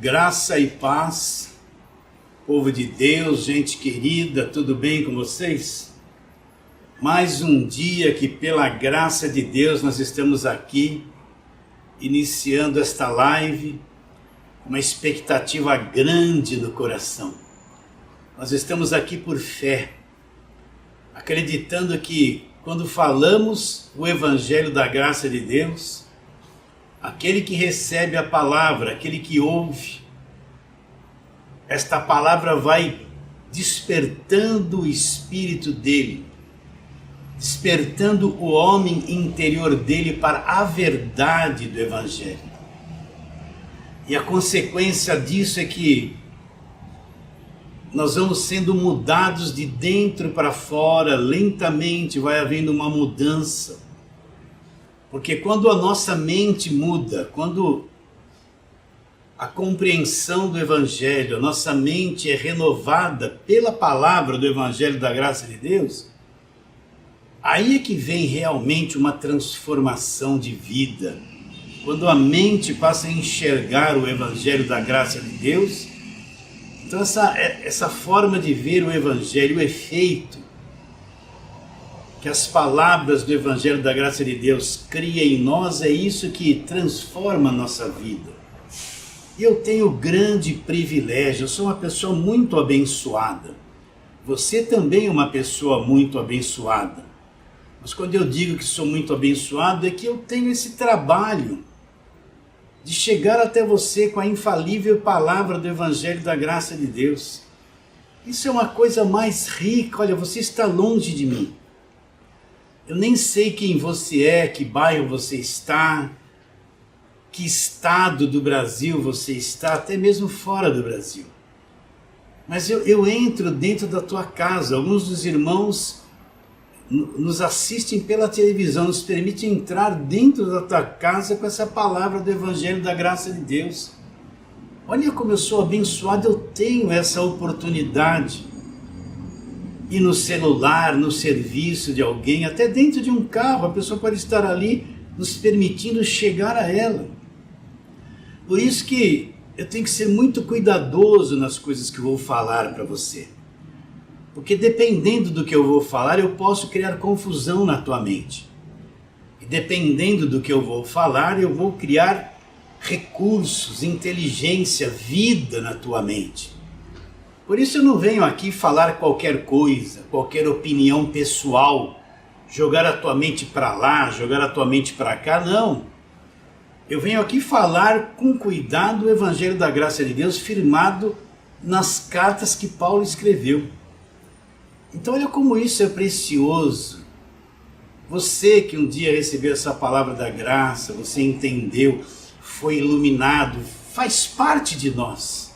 Graça e paz, povo de Deus, gente querida, tudo bem com vocês? Mais um dia que pela graça de Deus nós estamos aqui, iniciando esta live, uma expectativa grande no coração. Nós estamos aqui por fé, acreditando que quando falamos o Evangelho da graça de Deus, aquele que recebe a palavra, aquele que ouve, esta palavra vai despertando o espírito dele, despertando o homem interior dele para a verdade do Evangelho. E a consequência disso é que nós vamos sendo mudados de dentro para fora, lentamente vai havendo uma mudança. Porque quando a nossa mente muda, quando a compreensão do Evangelho, a nossa mente é renovada pela palavra do Evangelho da graça de Deus, aí é que vem realmente uma transformação de vida. Quando a mente passa a enxergar o Evangelho da graça de Deus, então essa forma de ver o Evangelho, o efeito que as palavras do Evangelho da graça de Deus criam em nós, é isso que transforma a nossa vida. E eu tenho grande privilégio, eu sou uma pessoa muito abençoada. Você também é uma pessoa muito abençoada. Mas quando eu digo que sou muito abençoado, é que eu tenho esse trabalho de chegar até você com a infalível palavra do Evangelho da graça de Deus. Isso é uma coisa mais rica. Olha, você está longe de mim. Eu nem sei quem você é, que bairro você está, que estado do Brasil você está, até mesmo fora do Brasil. Mas eu entro dentro da tua casa. Alguns dos irmãos nos assistem pela televisão, nos permite entrar dentro da tua casa com essa palavra do Evangelho da graça de Deus. Olha como eu sou abençoado, eu tenho essa oportunidade. E no celular, no serviço de alguém, até dentro de um carro, a pessoa pode estar ali nos permitindo chegar a ela. Por isso que eu tenho que ser muito cuidadoso nas coisas que eu vou falar para você. Porque dependendo do que eu vou falar, eu posso criar confusão na tua mente. E dependendo do que eu vou falar, eu vou criar recursos, inteligência, vida na tua mente. Por isso eu não venho aqui falar qualquer coisa, qualquer opinião pessoal, jogar a tua mente para lá, jogar a tua mente para cá, não. Eu venho aqui falar com cuidado o Evangelho da graça de Deus firmado nas cartas que Paulo escreveu. Então olha como isso é precioso. Você que um dia recebeu essa palavra da graça, você entendeu, foi iluminado, faz parte de nós.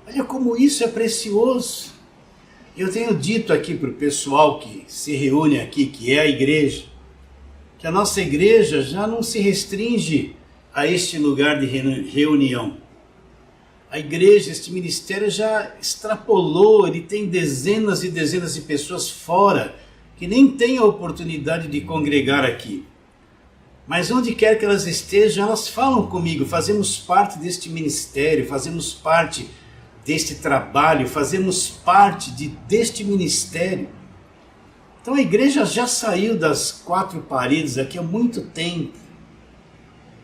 Olha como isso é precioso. Eu tenho dito aqui para o pessoal que se reúne aqui, que é a igreja, que a nossa igreja já não se restringe a este lugar de reunião. A igreja, este ministério já extrapolou, ele tem dezenas e dezenas de pessoas fora, que nem têm a oportunidade de congregar aqui. Mas onde quer que elas estejam, elas falam comigo, fazemos parte deste ministério, fazemos parte deste trabalho, fazemos parte deste ministério. Então a igreja já saiu das quatro paredes aqui há muito tempo.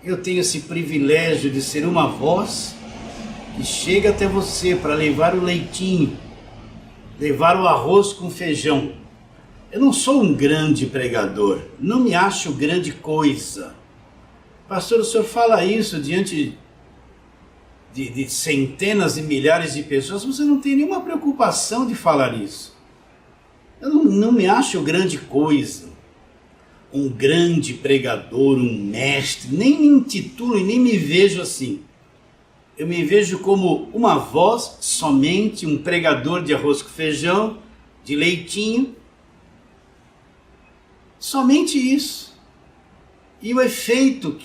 Eu tenho esse privilégio de ser uma voz que chega até você para levar o leitinho, levar o arroz com feijão. Eu não sou um grande pregador, não me acho grande coisa. Pastor, o senhor fala isso diante de centenas e milhares de pessoas, você não tem nenhuma preocupação de falar isso. Eu não me acho grande coisa, um grande pregador, um mestre, nem me intitulo e nem me vejo assim. Eu me vejo como uma voz somente, um pregador de arroz com feijão, de leitinho, somente isso. E o efeito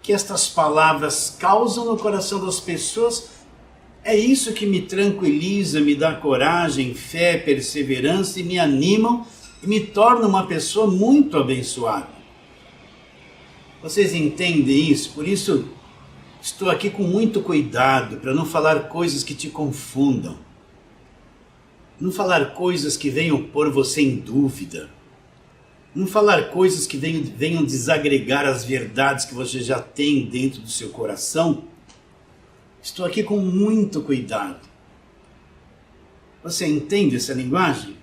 que estas palavras causam no coração das pessoas, é isso que me tranquiliza, me dá coragem, fé, perseverança e me animam e me torna uma pessoa muito abençoada. Vocês entendem isso? Por isso Estou aqui com muito cuidado para não falar coisas que te confundam. Não falar coisas que venham pôr você em dúvida. Não falar coisas que venham desagregar as verdades que você já tem dentro do seu coração. Estou aqui com muito cuidado. Você entende essa linguagem?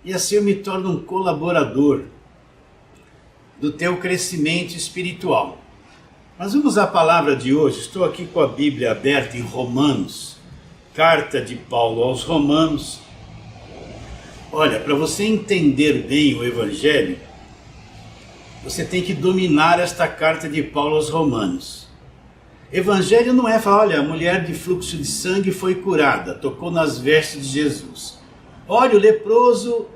E assim eu me torno um colaborador do teu crescimento espiritual. Mas vamos à palavra de hoje. Estou aqui com a Bíblia aberta em Romanos, carta de Paulo aos Romanos. Olha, para você entender bem o Evangelho, você tem que dominar esta carta de Paulo aos Romanos. Evangelho não é falar, olha, a mulher de fluxo de sangue foi curada, tocou nas vestes de Jesus. Olha, o leproso,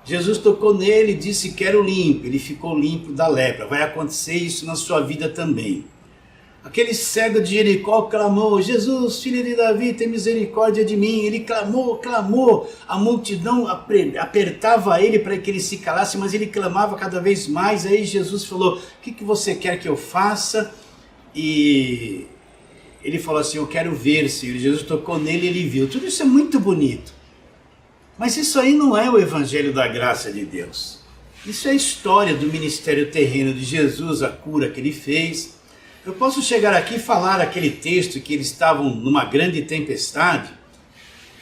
Jesus tocou nele e disse, quero limpo, ele ficou limpo da lepra. Vai acontecer isso na sua vida também. Aquele cego de Jericó clamou, Jesus, filho de Davi, tem misericórdia de mim. Ele clamou, a multidão apertava ele para que ele se calasse, mas ele clamava cada vez mais. Aí Jesus falou, o que você quer que eu faça? E ele falou assim, eu quero ver, Senhor. Jesus tocou nele e ele viu. Tudo isso é muito bonito. Mas isso aí não é o Evangelho da graça de Deus. Isso é a história do ministério terreno de Jesus, a cura que ele fez. Eu posso chegar aqui e falar aquele texto que eles estavam numa grande tempestade.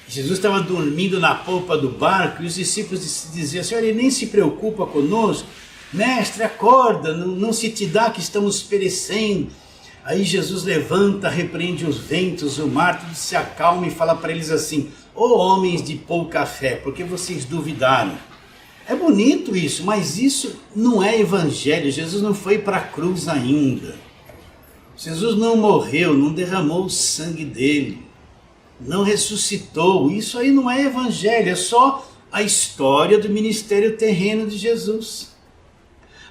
Jesus estava dormindo na polpa do barco e os discípulos diziam, Senhor, ele nem se preocupa conosco. Mestre, acorda, não se te dá que estamos perecendo. Aí Jesus levanta, repreende os ventos, o mar, tudo se acalma e fala para eles assim, ô homens de pouca fé, porque vocês duvidaram. É bonito isso, mas isso não é evangelho. Jesus não foi para a cruz ainda. Jesus não morreu, não derramou o sangue dele, não ressuscitou. Isso aí não é evangelho, é só a história do ministério terreno de Jesus.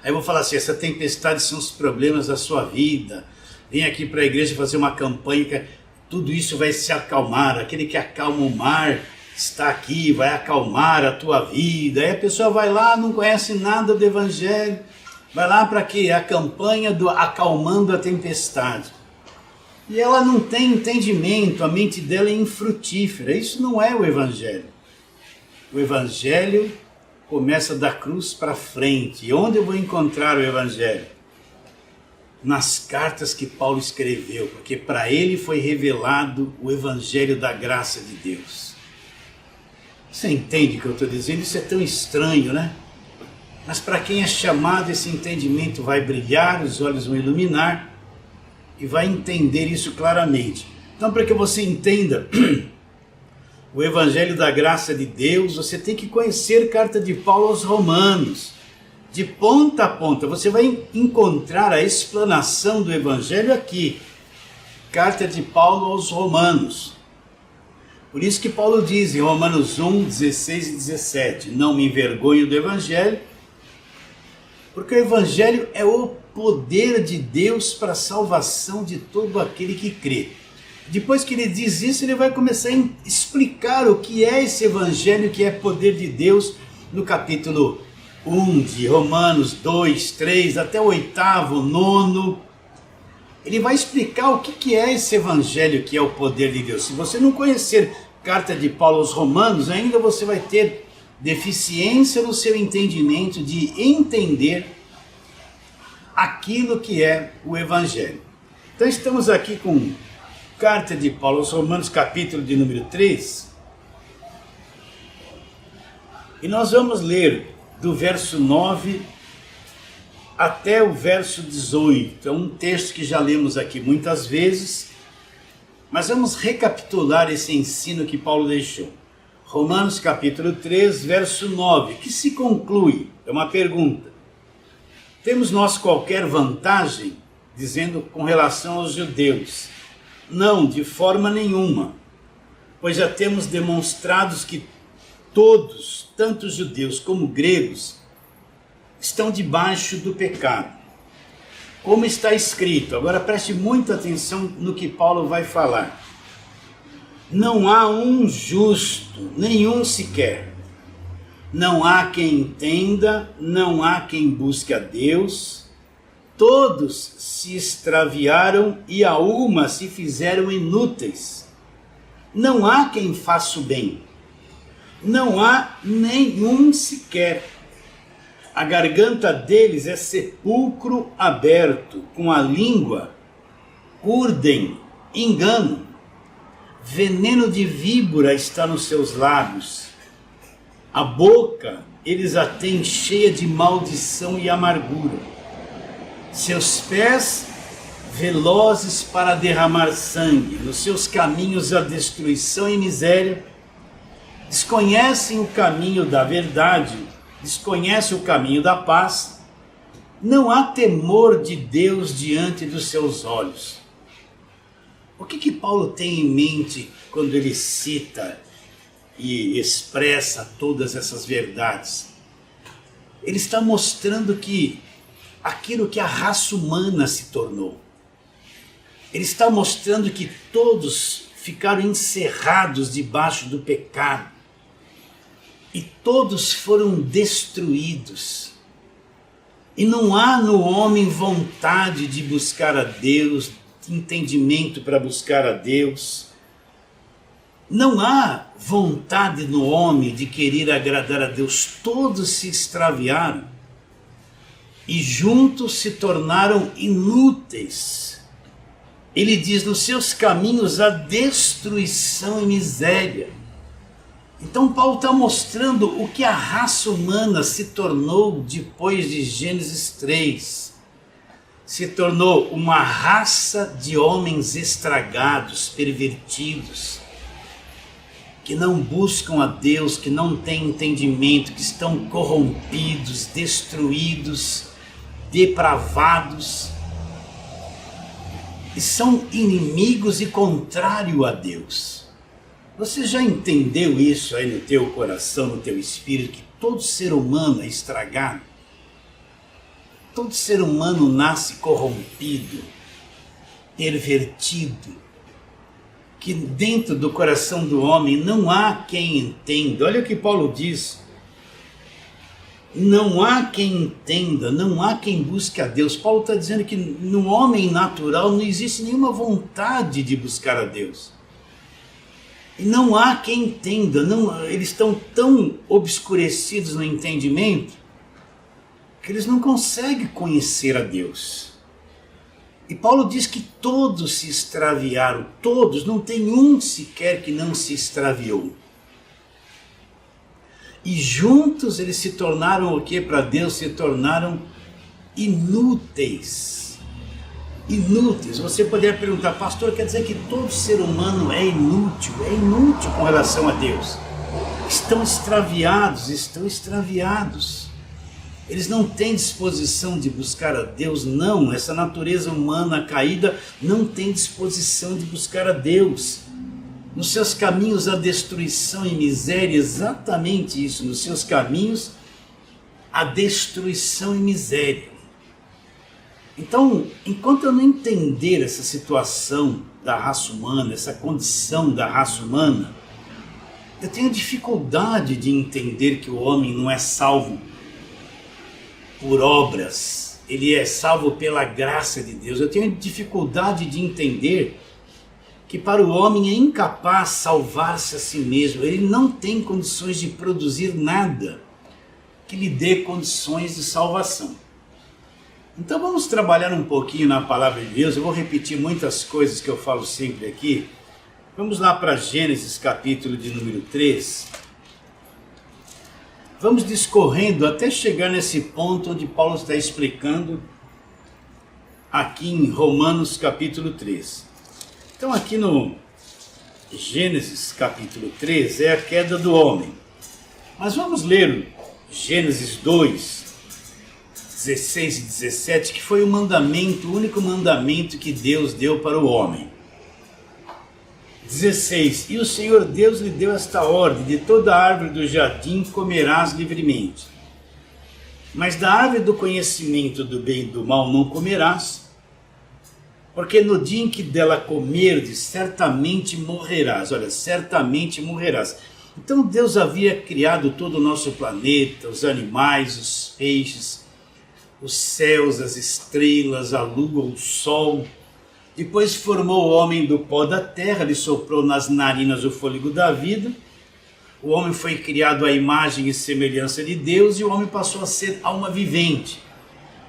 Aí eu vou falar assim, essa tempestade são os problemas da sua vida. Vem aqui para a igreja fazer uma campanha que tudo isso vai se acalmar. Aquele que acalma o mar está aqui, vai acalmar a tua vida. Aí a pessoa vai lá, não conhece nada do evangelho. Vai lá para quê? A campanha do acalmando a tempestade. E ela não tem entendimento, a mente dela é infrutífera. Isso não é o Evangelho. O Evangelho começa da cruz para frente. E onde eu vou encontrar o Evangelho? Nas cartas que Paulo escreveu, porque para ele foi revelado o Evangelho da graça de Deus. Você entende o que eu estou dizendo? Isso é tão estranho, né? Mas para quem é chamado, esse entendimento vai brilhar, os olhos vão iluminar e vai entender isso claramente. Então, para que você entenda o Evangelho da graça de Deus, você tem que conhecer a carta de Paulo aos Romanos. De ponta a ponta, você vai encontrar a explanação do Evangelho aqui. Carta de Paulo aos Romanos. Por isso que Paulo diz em Romanos 1, 16 e 17, não me envergonho do Evangelho, porque o Evangelho é o poder de Deus para a salvação de todo aquele que crê. Depois que ele diz isso, ele vai começar a explicar o que é esse Evangelho, que é poder de Deus, no capítulo 1 de Romanos 2, 3, até o 8º, 9. Ele vai explicar o que é esse Evangelho, que é o poder de Deus. Se você não conhecer carta de Paulo aos Romanos, ainda você vai ter deficiência no seu entendimento de entender aquilo que é o Evangelho. Então estamos aqui com carta de Paulo aos Romanos, capítulo de número 3, e nós vamos ler do verso 9 até o verso 18. É um texto que já lemos aqui muitas vezes, mas vamos recapitular esse ensino que Paulo deixou. Romanos capítulo 3, verso 9, que se conclui, é uma pergunta. Temos nós qualquer vantagem, dizendo com relação aos judeus? Não, de forma nenhuma, pois já temos demonstrados que todos, tanto judeus como gregos, estão debaixo do pecado. Como está escrito, agora preste muita atenção no que Paulo vai falar. Não há um justo, nenhum sequer. Não há quem entenda, não há quem busque a Deus. todos se extraviaram e a uma se fizeram inúteis. Não há quem faça o bem, não há nenhum sequer. A garganta deles é sepulcro aberto, com a língua urdem engano. Veneno de víbora está nos seus lábios. A boca eles a têm cheia de maldição e amargura. Seus pés velozes para derramar sangue. Nos seus caminhos a destruição e miséria. Desconhecem o caminho da verdade. Desconhecem o caminho da paz. Não há temor de Deus diante dos seus olhos. O que Paulo tem em mente quando ele cita e expressa todas essas verdades? Ele está mostrando que aquilo que a raça humana se tornou. Ele está mostrando que todos ficaram encerrados debaixo do pecado. E todos foram destruídos. E não há no homem vontade de buscar a Deus, entendimento para buscar a Deus. Não há vontade no homem de querer agradar a Deus. Todos se extraviaram e juntos se tornaram inúteis. Ele diz, nos seus caminhos há destruição e miséria. Então Paulo está mostrando o que a raça humana se tornou depois de Gênesis 3. Se tornou uma raça de homens estragados, pervertidos, que não buscam a Deus, que não têm entendimento, que estão corrompidos, destruídos, depravados, e são inimigos e contrários a Deus. Você já entendeu isso aí no teu coração, no teu espírito, que todo ser humano é estragado? Todo ser humano nasce corrompido, pervertido, que dentro do coração do homem não há quem entenda. Olha o que Paulo diz. Não há quem entenda, não há quem busque a Deus. Paulo está dizendo que no homem natural não existe nenhuma vontade de buscar a Deus. E não há quem entenda, eles estão tão obscurecidos no entendimento que eles não conseguem conhecer a Deus. E Paulo diz que todos se extraviaram, todos, não tem um sequer que não se extraviou. E juntos eles se tornaram o que para Deus? Se tornaram inúteis. Inúteis. Você poderia perguntar, pastor, quer dizer que todo ser humano é inútil com relação a Deus? Estão extraviados, Eles não têm disposição de buscar a Deus, não. Essa natureza humana caída não tem disposição de buscar a Deus. Nos seus caminhos a destruição e miséria, exatamente isso. Nos seus caminhos a destruição e miséria. Então, enquanto eu não entender essa situação da raça humana, essa condição da raça humana, eu tenho dificuldade de entender que o homem não é salvo por obras, ele é salvo pela graça de Deus. Eu tenho dificuldade de entender que para o homem é incapaz de salvar-se a si mesmo. Ele não tem condições de produzir nada que lhe dê condições de salvação. Então vamos trabalhar um pouquinho na palavra de Deus. Eu vou repetir muitas coisas que eu falo sempre aqui. Vamos lá para Gênesis capítulo de número 3. Vamos discorrendo até chegar nesse ponto onde Paulo está explicando aqui em Romanos capítulo 3. Então aqui no Gênesis capítulo 3 é a queda do homem. Mas vamos ler Gênesis 2, 16 e 17, que foi o mandamento, o único mandamento que Deus deu para o homem. 16. E o Senhor Deus lhe deu esta ordem: de toda árvore do jardim comerás livremente, mas da árvore do conhecimento do bem e do mal não comerás, porque no dia em que dela comerdes, certamente morrerás. Olha, certamente morrerás. Então Deus havia criado todo o nosso planeta, os animais, os peixes, os céus, as estrelas, a lua, o sol. Depois formou o homem do pó da terra, lhe soprou nas narinas o fôlego da vida. O homem foi criado à imagem e semelhança de Deus e o homem passou a ser alma vivente.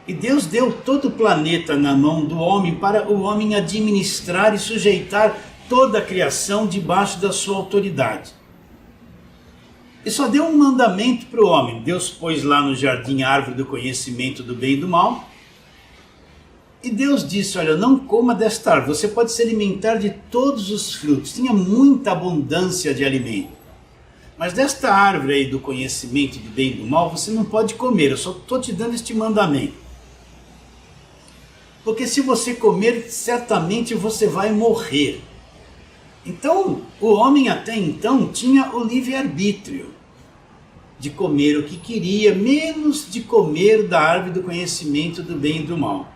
E Deus deu todo o planeta na mão do homem para o homem administrar e sujeitar toda a criação debaixo da sua autoridade. E só deu um mandamento para o homem. Deus pôs lá no jardim a árvore do conhecimento do bem e do mal. E Deus disse, olha, não coma desta árvore, você pode se alimentar de todos os frutos. Tinha muita abundância de alimento. Mas desta árvore aí do conhecimento do bem e do mal, você não pode comer, eu só estou te dando este mandamento. Porque se você comer, certamente você vai morrer. Então, o homem até então tinha o livre-arbítrio de comer o que queria, menos de comer da árvore do conhecimento do bem e do mal.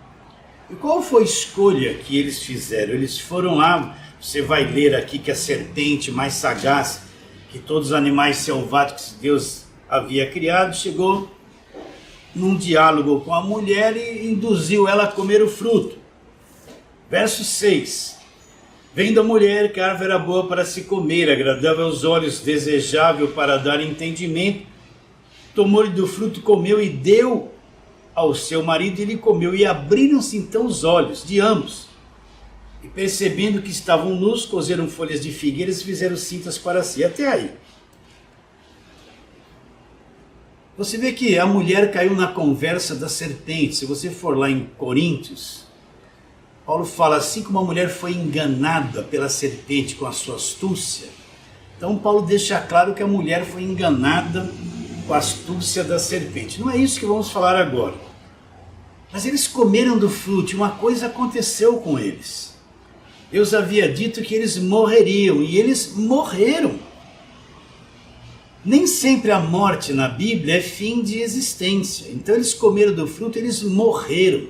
E qual foi a escolha que eles fizeram? Eles foram lá, você vai ler aqui que a serpente mais sagaz que todos os animais selváticos que Deus havia criado, chegou num diálogo com a mulher e induziu ela a comer o fruto. Verso 6. Vendo a mulher que a árvore era boa para se comer, agradável aos olhos, desejável para dar entendimento, tomou-lhe do fruto, comeu e deu ao seu marido, e ele comeu, e abriram-se então os olhos de ambos. E percebendo que estavam nus, coseram folhas de figueiras e fizeram cintas para si. Até aí. Você vê que a mulher caiu na conversa da serpente. Se você for lá em Coríntios, Paulo fala assim como a mulher foi enganada pela serpente com a sua astúcia. Então Paulo deixa claro que a mulher foi enganada com a astúcia da serpente. Não é isso que vamos falar agora. Mas eles comeram do fruto e uma coisa aconteceu com eles. Deus havia dito que eles morreriam e eles morreram. Nem sempre a morte na Bíblia é fim de existência. Então eles comeram do fruto e eles morreram.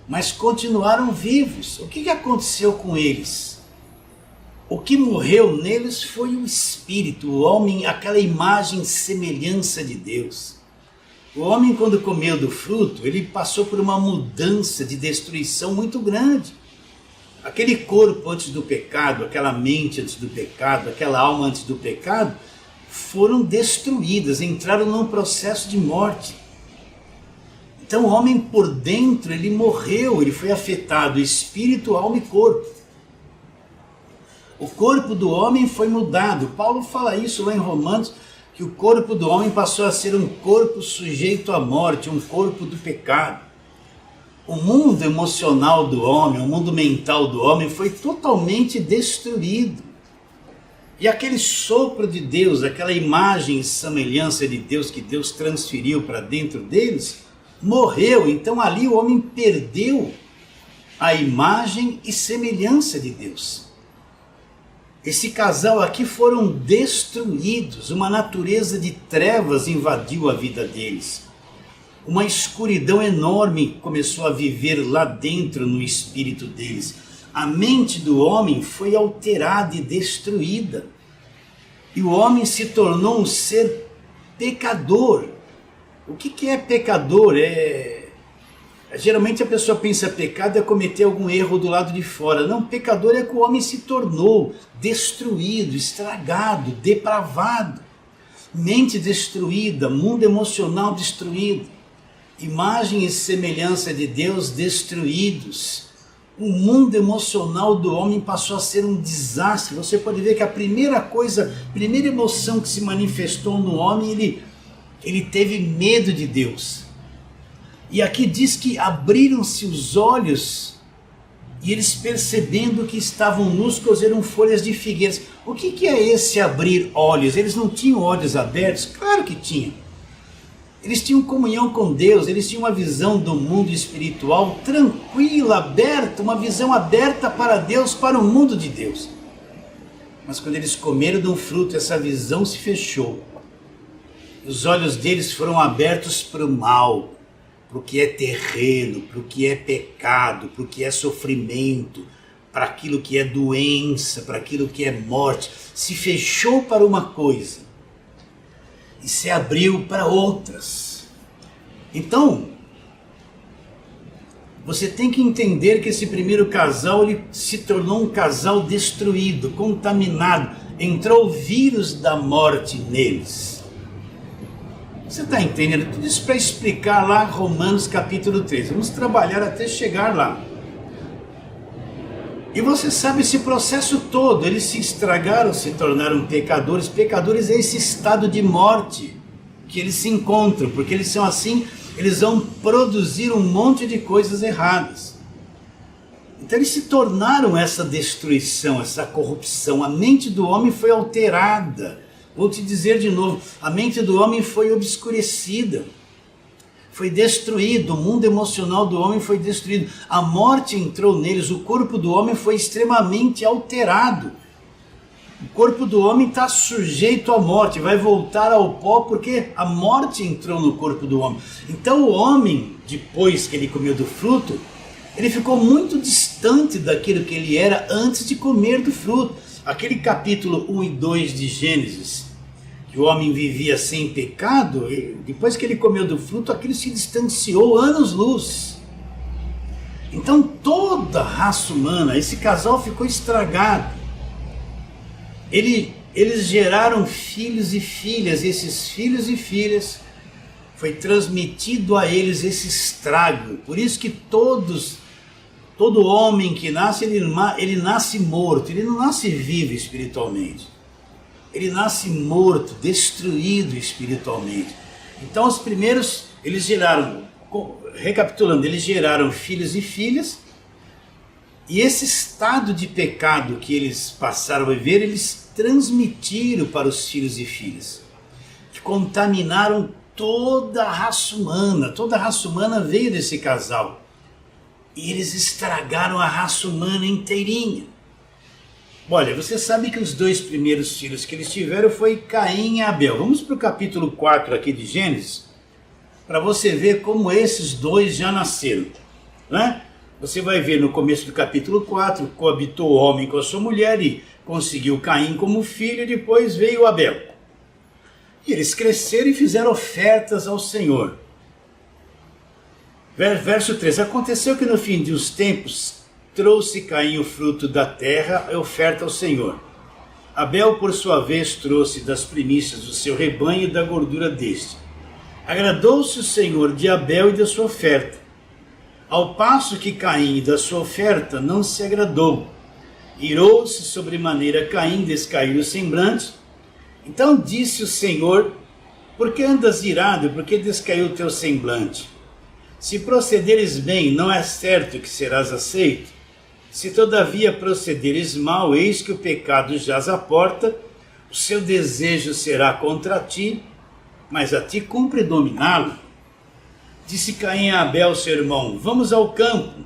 Mas continuaram vivos. O que aconteceu com eles? O que morreu neles foi o espírito, o homem, aquela imagem e semelhança de Deus. O homem, quando comeu do fruto, ele passou por uma mudança de destruição muito grande. Aquele corpo antes do pecado, aquela mente antes do pecado, aquela alma antes do pecado, foram destruídas, entraram num processo de morte. Então o homem por dentro, ele morreu, ele foi afetado, espírito, alma e corpo. O corpo do homem foi mudado. Paulo fala isso lá em Romanos, que o corpo do homem passou a ser um corpo sujeito à morte, um corpo do pecado. O mundo emocional do homem, o mundo mental do homem foi totalmente destruído. E aquele sopro de Deus, aquela imagem e semelhança de Deus que Deus transferiu para dentro deles, morreu. Então ali o homem perdeu a imagem e semelhança de Deus. Esse casal aqui foram destruídos, uma natureza de trevas invadiu a vida deles. Uma escuridão enorme começou a viver lá dentro no espírito deles. A mente do homem foi alterada e destruída. E o homem se tornou um ser pecador. O que é pecador? Geralmente a pessoa pensa pecado é cometer algum erro do lado de fora. Não, pecador é que o homem se tornou destruído, estragado, depravado. Mente destruída, mundo emocional destruído. Imagem e semelhança de Deus destruídos. O mundo emocional do homem passou a ser um desastre. Você pode ver que a primeira emoção que se manifestou no homem, ele teve medo de Deus. E aqui diz que abriram-se os olhos e eles, percebendo que estavam nus, coseram folhas de figueiras. O que é esse abrir olhos? Eles não tinham olhos abertos? Claro que tinham. Eles tinham comunhão com Deus, eles tinham uma visão do mundo espiritual tranquila, aberta, uma visão aberta para Deus, para o mundo de Deus. Mas quando eles comeram do fruto, essa visão se fechou. Os olhos deles foram abertos para o mal, para o que é terreno, para o que é pecado, para o que é sofrimento, para aquilo que é doença, para aquilo que é morte. Se fechou para uma coisa e se abriu para outras. Então, você tem que entender que esse primeiro casal ele se tornou um casal destruído, contaminado. Entrou o vírus da morte neles. Você está entendendo? Tudo isso para explicar lá Romanos capítulo 3. Vamos trabalhar até chegar lá. E você sabe esse processo todo. Eles se estragaram, se tornaram pecadores. Pecadores é esse estado de morte que eles se encontram. Porque eles são assim, eles vão produzir um monte de coisas erradas. Então eles se tornaram essa destruição, essa corrupção. A mente do homem foi alterada. Vou te dizer de novo, a mente do homem foi obscurecida. Foi destruído, o mundo emocional do homem foi destruído. A morte entrou neles, o corpo do homem foi extremamente alterado. O corpo do homem está sujeito à morte, vai voltar ao pó porque a morte entrou no corpo do homem. Então o homem, depois que ele comeu do fruto, ele ficou muito distante daquilo que ele era antes de comer do fruto. Aquele capítulo 1 e 2 de Gênesis, que o homem vivia sem pecado, depois que ele comeu do fruto, aquilo se distanciou anos-luz. Então toda a raça humana, esse casal ficou estragado. Eles geraram filhos e filhas, e esses filhos e filhas foi transmitido a eles esse estrago. Por isso que todo homem que nasce, ele nasce morto, ele não nasce vivo espiritualmente. Ele nasce morto, destruído espiritualmente. Então os primeiros, eles geraram, recapitulando, eles geraram filhos e filhas, e esse estado de pecado que eles passaram a viver, eles transmitiram para os filhos e filhas, que contaminaram toda a raça humana veio desse casal. E eles estragaram a raça humana inteirinha. Olha, você sabe que os dois primeiros filhos que eles tiveram foi Caim e Abel. Vamos para o capítulo 4 aqui de Gênesis, para você ver como esses dois já nasceram. Né? Você vai ver no começo do capítulo 4, coabitou o homem com a sua mulher e conseguiu Caim como filho, e depois veio Abel. E eles cresceram e fizeram ofertas ao Senhor. Verso 3, aconteceu que no fim dos tempos trouxe Caim o fruto da terra, a oferta ao Senhor. Abel, por sua vez, trouxe das primícias do seu rebanho e da gordura deste. Agradou-se o Senhor de Abel e da sua oferta, ao passo que Caim da sua oferta não se agradou. Irou-se sobremaneira Caim, descaiu o semblante. Então disse o Senhor, por que andas irado, por que descaiu o teu semblante? Se procederes bem, não é certo que serás aceito? Se todavia procederes mal, eis que o pecado jaz à porta, o seu desejo será contra ti, mas a ti cumpre dominá-lo. Disse Caim a Abel, seu irmão, vamos ao campo.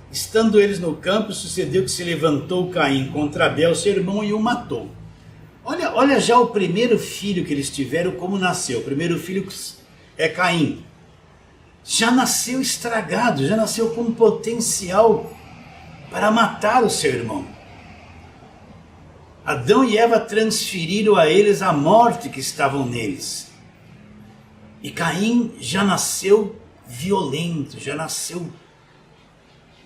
Estando eles no campo, sucedeu que se levantou Caim contra Abel, seu irmão, e o matou. Olha já o primeiro filho que eles tiveram, como nasceu. O primeiro filho é Caim. Já nasceu estragado, já nasceu com potencial para matar o seu irmão. Adão e Eva transferiram a eles a morte que estavam neles. E Caim já nasceu violento, já nasceu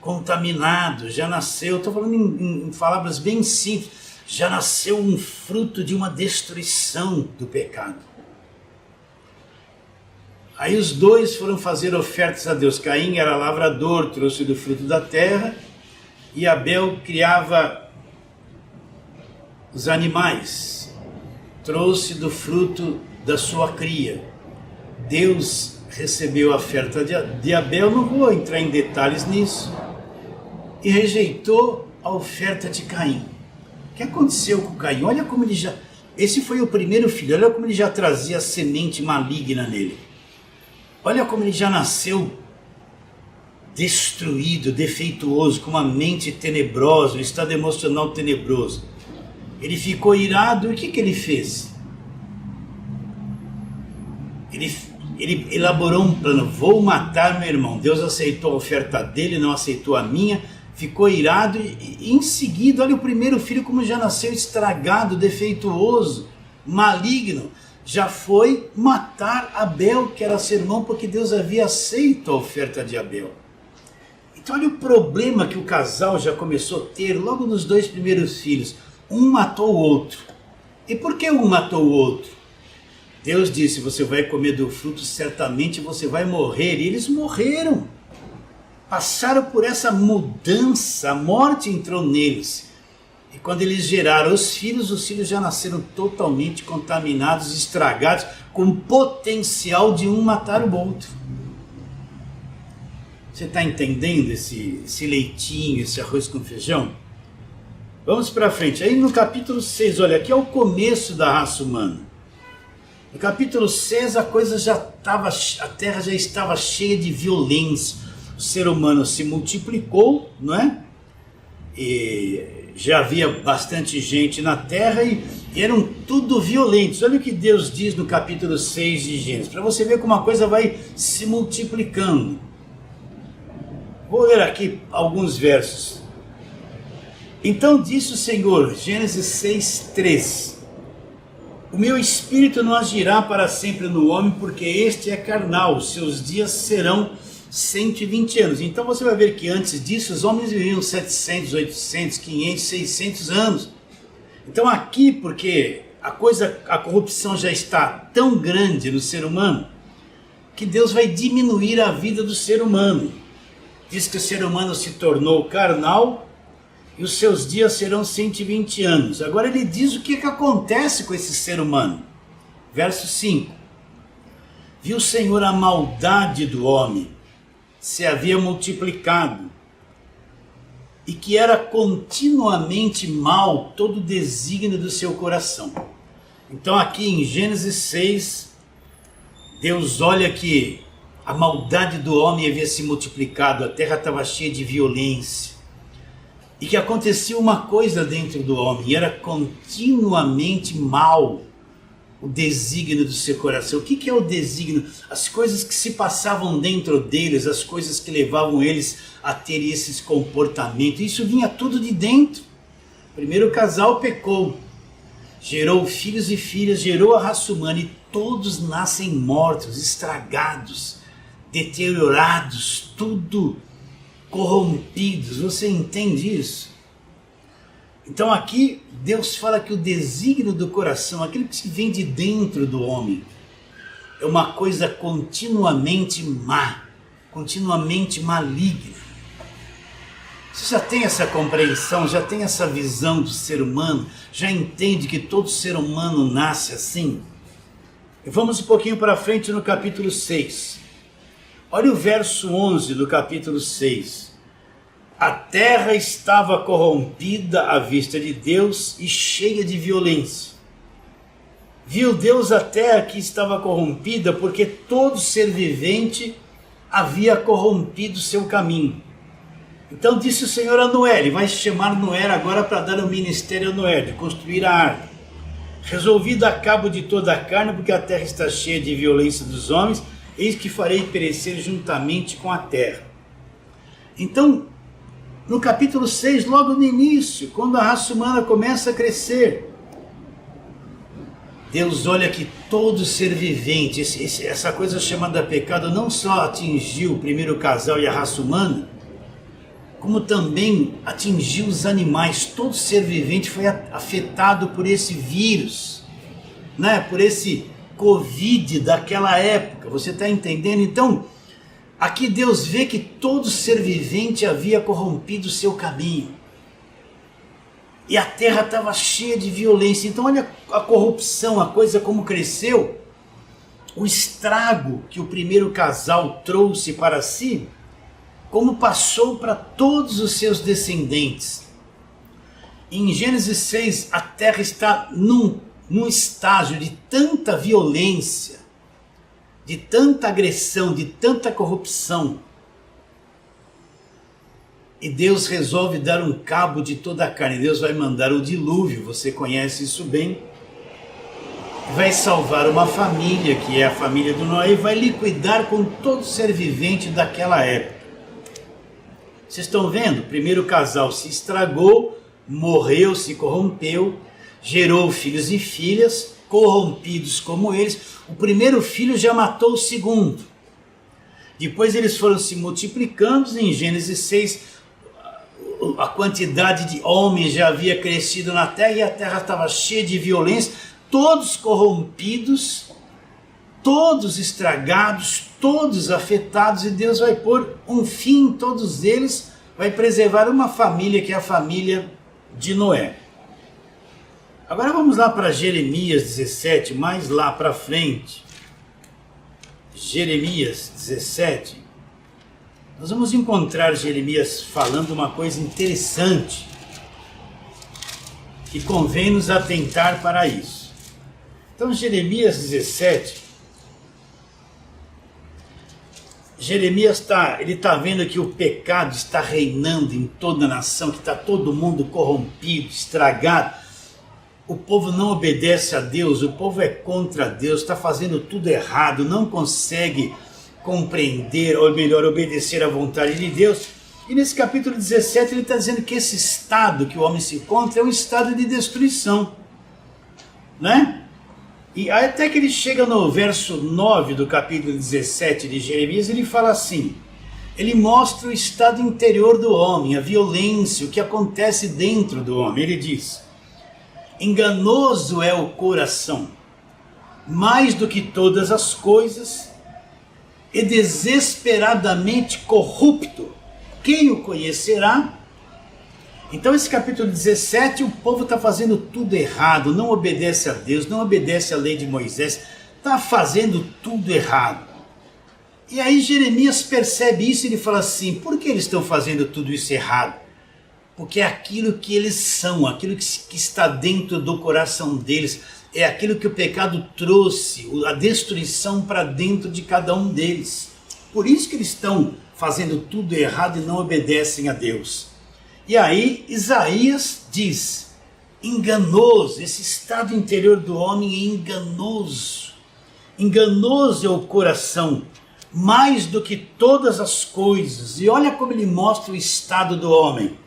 contaminado, já nasceu, estou falando em palavras bem simples, já nasceu um fruto de uma destruição do pecado. Aí os dois foram fazer ofertas a Deus. Caim era lavrador, trouxe do fruto da terra, e Abel criava os animais, trouxe do fruto da sua cria. Deus recebeu a oferta de Abel, não vou entrar em detalhes nisso, e rejeitou a oferta de Caim. O que aconteceu com Caim? Olha como ele já... Esse foi o primeiro filho, olha como ele já trazia a semente maligna nele. Olha como ele já nasceu destruído, defeituoso, com uma mente tenebrosa, um estado emocional tenebroso. Ele ficou irado, e o que ele fez? Ele elaborou um plano, vou matar meu irmão. Deus aceitou a oferta dele, não aceitou a minha, ficou irado e em seguida, olha o primeiro filho como já nasceu estragado, defeituoso, maligno. já foi matar Abel, que era seu irmão, porque Deus havia aceito a oferta de Abel. Então olha o problema que o casal já começou a ter logo nos 2 primeiros filhos. Um matou o outro. E por que um matou o outro? Deus disse, você vai comer do fruto, certamente você vai morrer. E eles morreram. Passaram por essa mudança, a morte entrou neles. E quando eles geraram os filhos já nasceram totalmente contaminados, estragados, com potencial de um matar o outro. Você está entendendo esse leitinho, esse arroz com feijão? Vamos para frente. Aí no capítulo 6, olha, aqui é o começo da raça humana. No capítulo 6 a terra já estava cheia de violência. O ser humano se multiplicou, não é? E já havia bastante gente na terra e eram tudo violentos. Olha o que Deus diz no capítulo 6 de Gênesis, para você ver como a coisa vai se multiplicando. Vou ler aqui alguns versos. Então disse o Senhor, Gênesis 6, 3. O meu espírito não agirá para sempre no homem, porque este é carnal, seus dias serão 120 anos. Então você vai ver que antes disso os homens viviam 700, 800, 500, 600 anos. Então aqui, porque a corrupção já está tão grande no ser humano, que Deus vai diminuir a vida do ser humano. Diz que o ser humano se tornou carnal e os seus dias serão 120 anos. Agora ele diz o que acontece com esse ser humano. Verso 5. Viu o Senhor a maldade do homem, se havia multiplicado, e que era continuamente mal todo o desígnio do seu coração. Então aqui em Gênesis 6, Deus olha que a maldade do homem havia se multiplicado, a terra estava cheia de violência, e que acontecia uma coisa dentro do homem, e era continuamente mal o desígnio do seu coração. O que é o desígnio? As coisas que se passavam dentro deles, as coisas que levavam eles a ter esses comportamentos, isso vinha tudo de dentro. Primeiro o casal pecou, gerou filhos e filhas, gerou a raça humana, e todos nascem mortos, estragados, deteriorados, tudo corrompidos. Você entende isso? Então aqui Deus fala que o desígnio do coração, aquilo que vem de dentro do homem, é uma coisa continuamente má, continuamente maligna. Você já tem essa compreensão, já tem essa visão do ser humano, já entende que todo ser humano nasce assim? E vamos um pouquinho para frente no capítulo 6. Olha o verso 11 do capítulo 6. A terra estava corrompida à vista de Deus e cheia de violência. Viu Deus a terra que estava corrompida, porque todo ser vivente havia corrompido seu caminho. Então disse o Senhor a Noé, ele vai chamar Noé agora para dar o ministério a Noé, de construir a arca. Resolvi dar cabo de toda a carne, porque a terra está cheia de violência dos homens, eis que farei perecer juntamente com a terra. Então, no capítulo 6, logo no início, quando a raça humana começa a crescer, Deus olha que todo ser vivente, essa coisa chamada pecado, não só atingiu o primeiro casal e a raça humana, como também atingiu os animais. Todo ser vivente foi afetado por esse vírus, né? Por esse Covid daquela época. Você está entendendo? Então, aqui Deus vê que todo ser vivente havia corrompido o seu caminho. E a terra estava cheia de violência. Então olha a corrupção, a coisa como cresceu. O estrago que o primeiro casal trouxe para si, como passou para todos os seus descendentes. Em Gênesis 6, a terra está num estágio de tanta violência, de tanta agressão, de tanta corrupção. E Deus resolve dar um cabo de toda a carne. Deus vai mandar o dilúvio, você conhece isso bem. Vai salvar uma família, que é a família do Noé, e vai liquidar com todo ser vivente daquela época. Vocês estão vendo? O primeiro casal se estragou, morreu, se corrompeu, gerou filhos e filhas, corrompidos como eles. O primeiro filho já matou o segundo. Depois eles foram se multiplicando. Em Gênesis 6, a quantidade de homens já havia crescido na terra e a terra estava cheia de violência, todos corrompidos, todos estragados, todos afetados, e Deus vai pôr um fim em todos eles, vai preservar uma família, que é a família de Noé. Agora vamos lá para Jeremias 17, mais lá para frente. Jeremias 17. Nós vamos encontrar Jeremias falando uma coisa interessante, que convém nos atentar para isso. Então, Jeremias 17, Jeremias está vendo que o pecado está reinando em toda a nação, que está todo mundo corrompido, estragado. O povo não obedece a Deus, o povo é contra Deus, está fazendo tudo errado, não consegue compreender, ou melhor, obedecer à vontade de Deus. E nesse capítulo 17 ele está dizendo que esse estado que o homem se encontra é um estado de destruição, né? E até que ele chega no verso 9 do capítulo 17 de Jeremias, ele fala assim, ele mostra o estado interior do homem, a violência, o que acontece dentro do homem. Ele diz: enganoso é o coração, mais do que todas as coisas, e desesperadamente corrupto, quem o conhecerá? Então esse capítulo 17, o povo está fazendo tudo errado, não obedece a Deus, não obedece à lei de Moisés, está fazendo tudo errado. E aí Jeremias percebe isso e ele fala assim, por que eles estão fazendo tudo isso errado? Porque é aquilo que eles são, aquilo que está dentro do coração deles, é aquilo que o pecado trouxe, a destruição para dentro de cada um deles. Por isso que eles estão fazendo tudo errado e não obedecem a Deus. E aí Isaías diz, enganoso, esse estado interior do homem é enganoso. Enganoso é o coração, mais do que todas as coisas. E olha como ele mostra o estado do homem.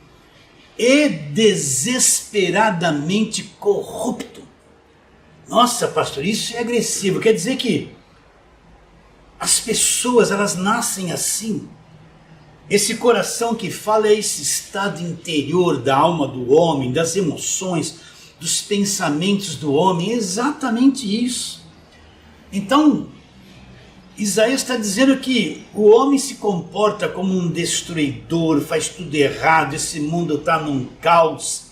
E desesperadamente corrupto. Nossa, pastor, isso é agressivo. Quer dizer que as pessoas, elas nascem assim. Esse coração que fala é esse estado interior da alma do homem, das emoções, dos pensamentos do homem. É exatamente isso. Então, Isaías está dizendo que o homem se comporta como um destruidor, faz tudo errado, esse mundo está num caos.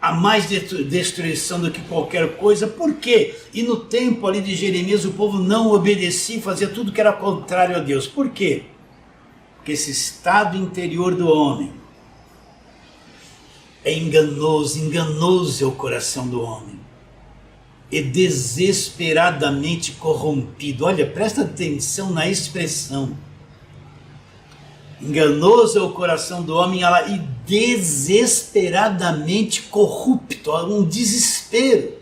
Há mais destruição do que qualquer coisa. Por quê? E no tempo ali de Jeremias o povo não obedecia, fazia tudo que era contrário a Deus. Por quê? Porque esse estado interior do homem é enganoso, enganoso é o coração do homem. E desesperadamente corrompido. Olha, presta atenção na expressão. Enganoso é o coração do homem e desesperadamente corrupto. Um desespero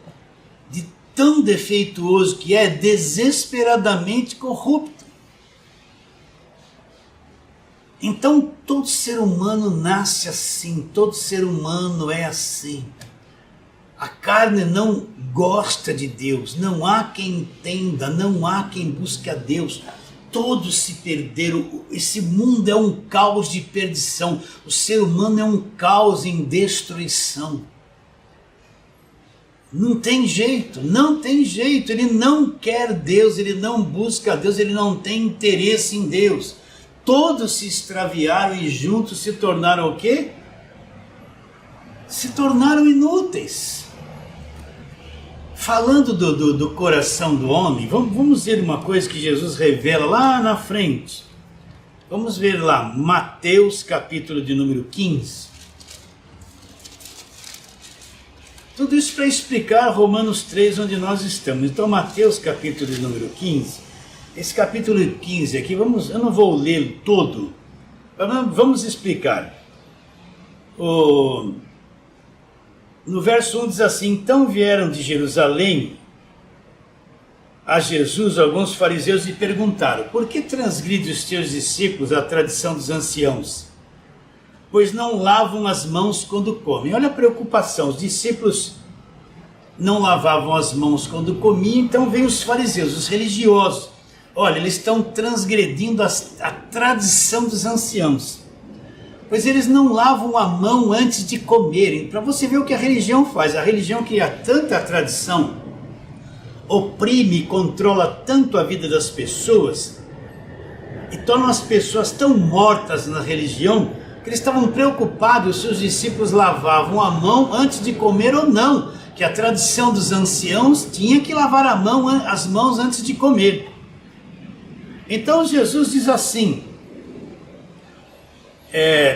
de tão defeituoso que é, desesperadamente corrupto. Então todo ser humano nasce assim, todo ser humano é assim. A carne não gosta de Deus, não há quem entenda, não há quem busque a Deus. Todos se perderam, esse mundo é um caos de perdição, o ser humano é um caos em destruição. Não tem jeito, não tem jeito, ele não quer Deus, ele não busca Deus, ele não tem interesse em Deus. Todos se extraviaram e juntos se tornaram o quê? Se tornaram inúteis. Falando do coração do homem, vamos ver uma coisa que Jesus revela lá na frente. Vamos ver lá, Mateus capítulo de número 15. Tudo isso para explicar Romanos 3, onde nós estamos. Então Mateus capítulo de número 15. Esse capítulo 15 aqui, eu não vou ler todo, vamos explicar. No verso 1 diz assim, então vieram de Jerusalém a Jesus alguns fariseus e perguntaram, por que transgride os teus discípulos a tradição dos anciãos? Pois não lavam as mãos quando comem. Olha a preocupação, os discípulos não lavavam as mãos quando comiam, então vêm os fariseus, os religiosos. Olha, eles estão transgredindo a tradição dos anciãos, pois eles não lavam a mão antes de comerem. Para você ver o que a religião faz, a religião que há tanta tradição, oprime e controla tanto a vida das pessoas, e tornam as pessoas tão mortas na religião, que eles estavam preocupados se os discípulos lavavam a mão antes de comer ou não, que a tradição dos anciãos tinha que lavar as mãos antes de comer. Então Jesus diz assim: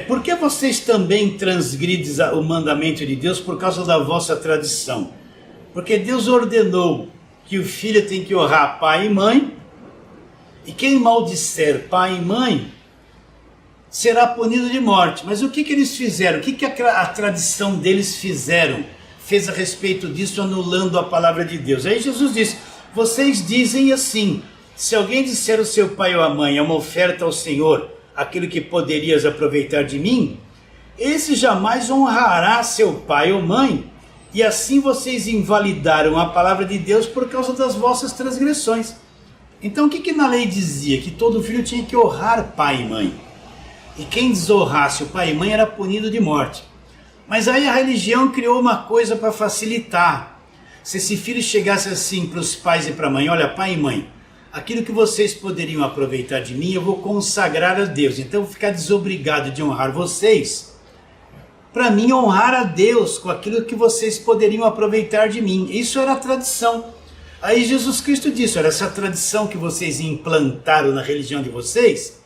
por que vocês também transgridem o mandamento de Deus por causa da vossa tradição? Porque Deus ordenou que o filho tem que honrar pai e mãe, e quem maldisser pai e mãe será punido de morte. Mas o que eles fizeram? O que a tradição deles fez a respeito disso, anulando a palavra de Deus? Aí Jesus diz: vocês dizem assim, se alguém disser ao seu pai ou à mãe, é uma oferta ao Senhor, aquilo que poderias aproveitar de mim, esse jamais honrará seu pai ou mãe, e assim vocês invalidaram a palavra de Deus por causa das vossas transgressões. Então o que na lei dizia? Que todo filho tinha que honrar pai e mãe, e quem desonrasse o pai e mãe era punido de morte. Mas aí a religião criou uma coisa para facilitar. Se esse filho chegasse assim para os pais e para a mãe: olha, pai e mãe, aquilo que vocês poderiam aproveitar de mim, eu vou consagrar a Deus. Então eu vou ficar desobrigado de honrar vocês, para mim honrar a Deus com aquilo que vocês poderiam aproveitar de mim. Isso era a tradição. Aí Jesus Cristo disse: olha, essa tradição que vocês implantaram na religião de vocês,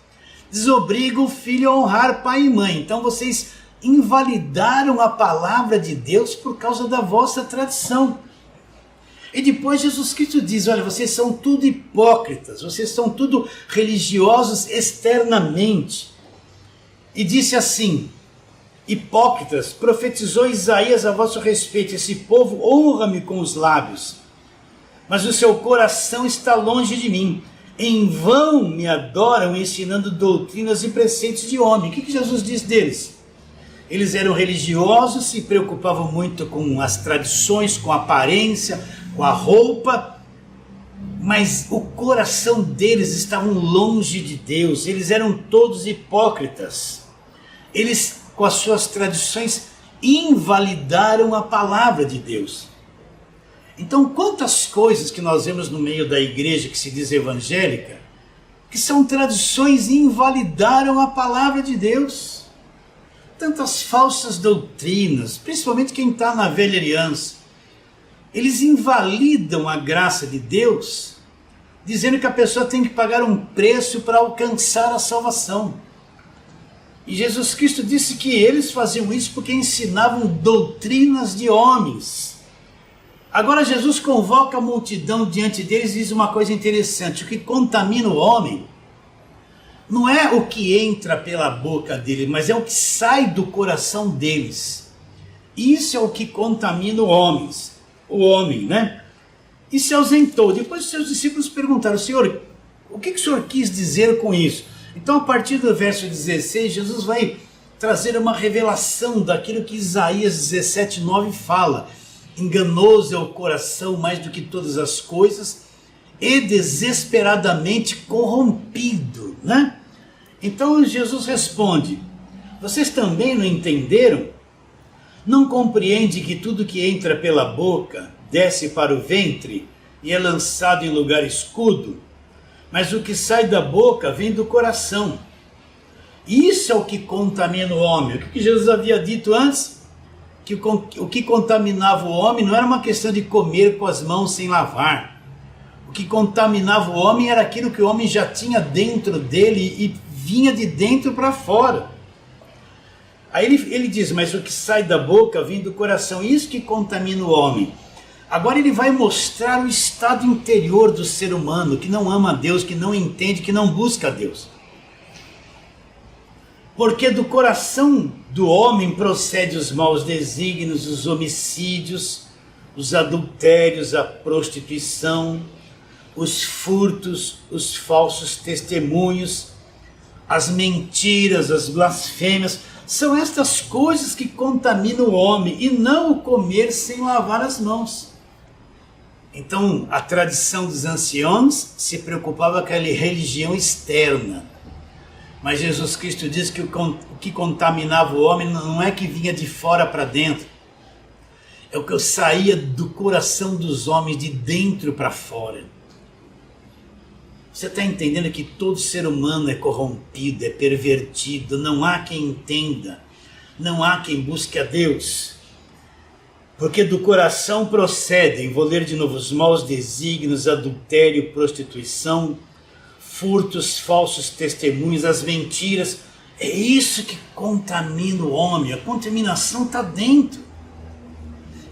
desobriga o filho a honrar pai e mãe. Então vocês invalidaram a palavra de Deus por causa da vossa tradição. E depois Jesus Cristo diz: olha, vocês são tudo hipócritas, vocês são tudo religiosos externamente. E disse assim: hipócritas, profetizou Isaías a vosso respeito, esse povo honra-me com os lábios, mas o seu coração está longe de mim. Em vão me adoram, ensinando doutrinas e preceitos de homem. O que Jesus diz deles? Eles eram religiosos, se preocupavam muito com as tradições, com a aparência, com a roupa, mas o coração deles estava longe de Deus. Eles eram todos hipócritas. Eles, com as suas tradições, invalidaram a palavra de Deus. Então, quantas coisas que nós vemos no meio da igreja que se diz evangélica, que são tradições e invalidaram a palavra de Deus. Tantas falsas doutrinas, principalmente quem está na velha aliança. Eles invalidam a graça de Deus, dizendo que a pessoa tem que pagar um preço para alcançar a salvação. E Jesus Cristo disse que eles faziam isso porque ensinavam doutrinas de homens. Agora Jesus convoca a multidão diante deles e diz uma coisa interessante: o que contamina o homem não é o que entra pela boca dele, mas é o que sai do coração deles. Isso é o que contamina o homem, né? E se ausentou. Depois os seus discípulos perguntaram: Senhor, o que o Senhor quis dizer com isso? Então, a partir do verso 16, Jesus vai trazer uma revelação daquilo que Isaías 17:9 fala. Enganoso é o coração mais do que todas as coisas e desesperadamente corrompido, né? Então Jesus responde: vocês também não entenderam? Não compreende que tudo que entra pela boca desce para o ventre e é lançado em lugar escuro? Mas o que sai da boca vem do coração. Isso é o que contamina o homem. O que Jesus havia dito antes? Que o que contaminava o homem não era uma questão de comer com as mãos sem lavar. O que contaminava o homem era aquilo que o homem já tinha dentro dele e vinha de dentro para fora. Aí ele diz: mas o que sai da boca vem do coração. Isso que contamina o homem. Agora ele vai mostrar o estado interior do ser humano, que não ama a Deus, que não entende, que não busca a Deus. Porque do coração do homem procede os maus desígnios, os homicídios, os adultérios, a prostituição, os furtos, os falsos testemunhos, as mentiras, as blasfêmias. São estas coisas que contaminam o homem, e não o comer sem lavar as mãos. Então, a tradição dos anciãos se preocupava com aquela religião externa. Mas Jesus Cristo diz que o que contaminava o homem não é que vinha de fora para dentro. É o que saía do coração dos homens, de dentro para fora. Você está entendendo que todo ser humano é corrompido, é pervertido, não há quem entenda, não há quem busque a Deus. Porque do coração procedem, vou ler de novo, os maus desígnios, adultério, prostituição, furtos, falsos testemunhos, as mentiras. É isso que contamina o homem, a contaminação está dentro.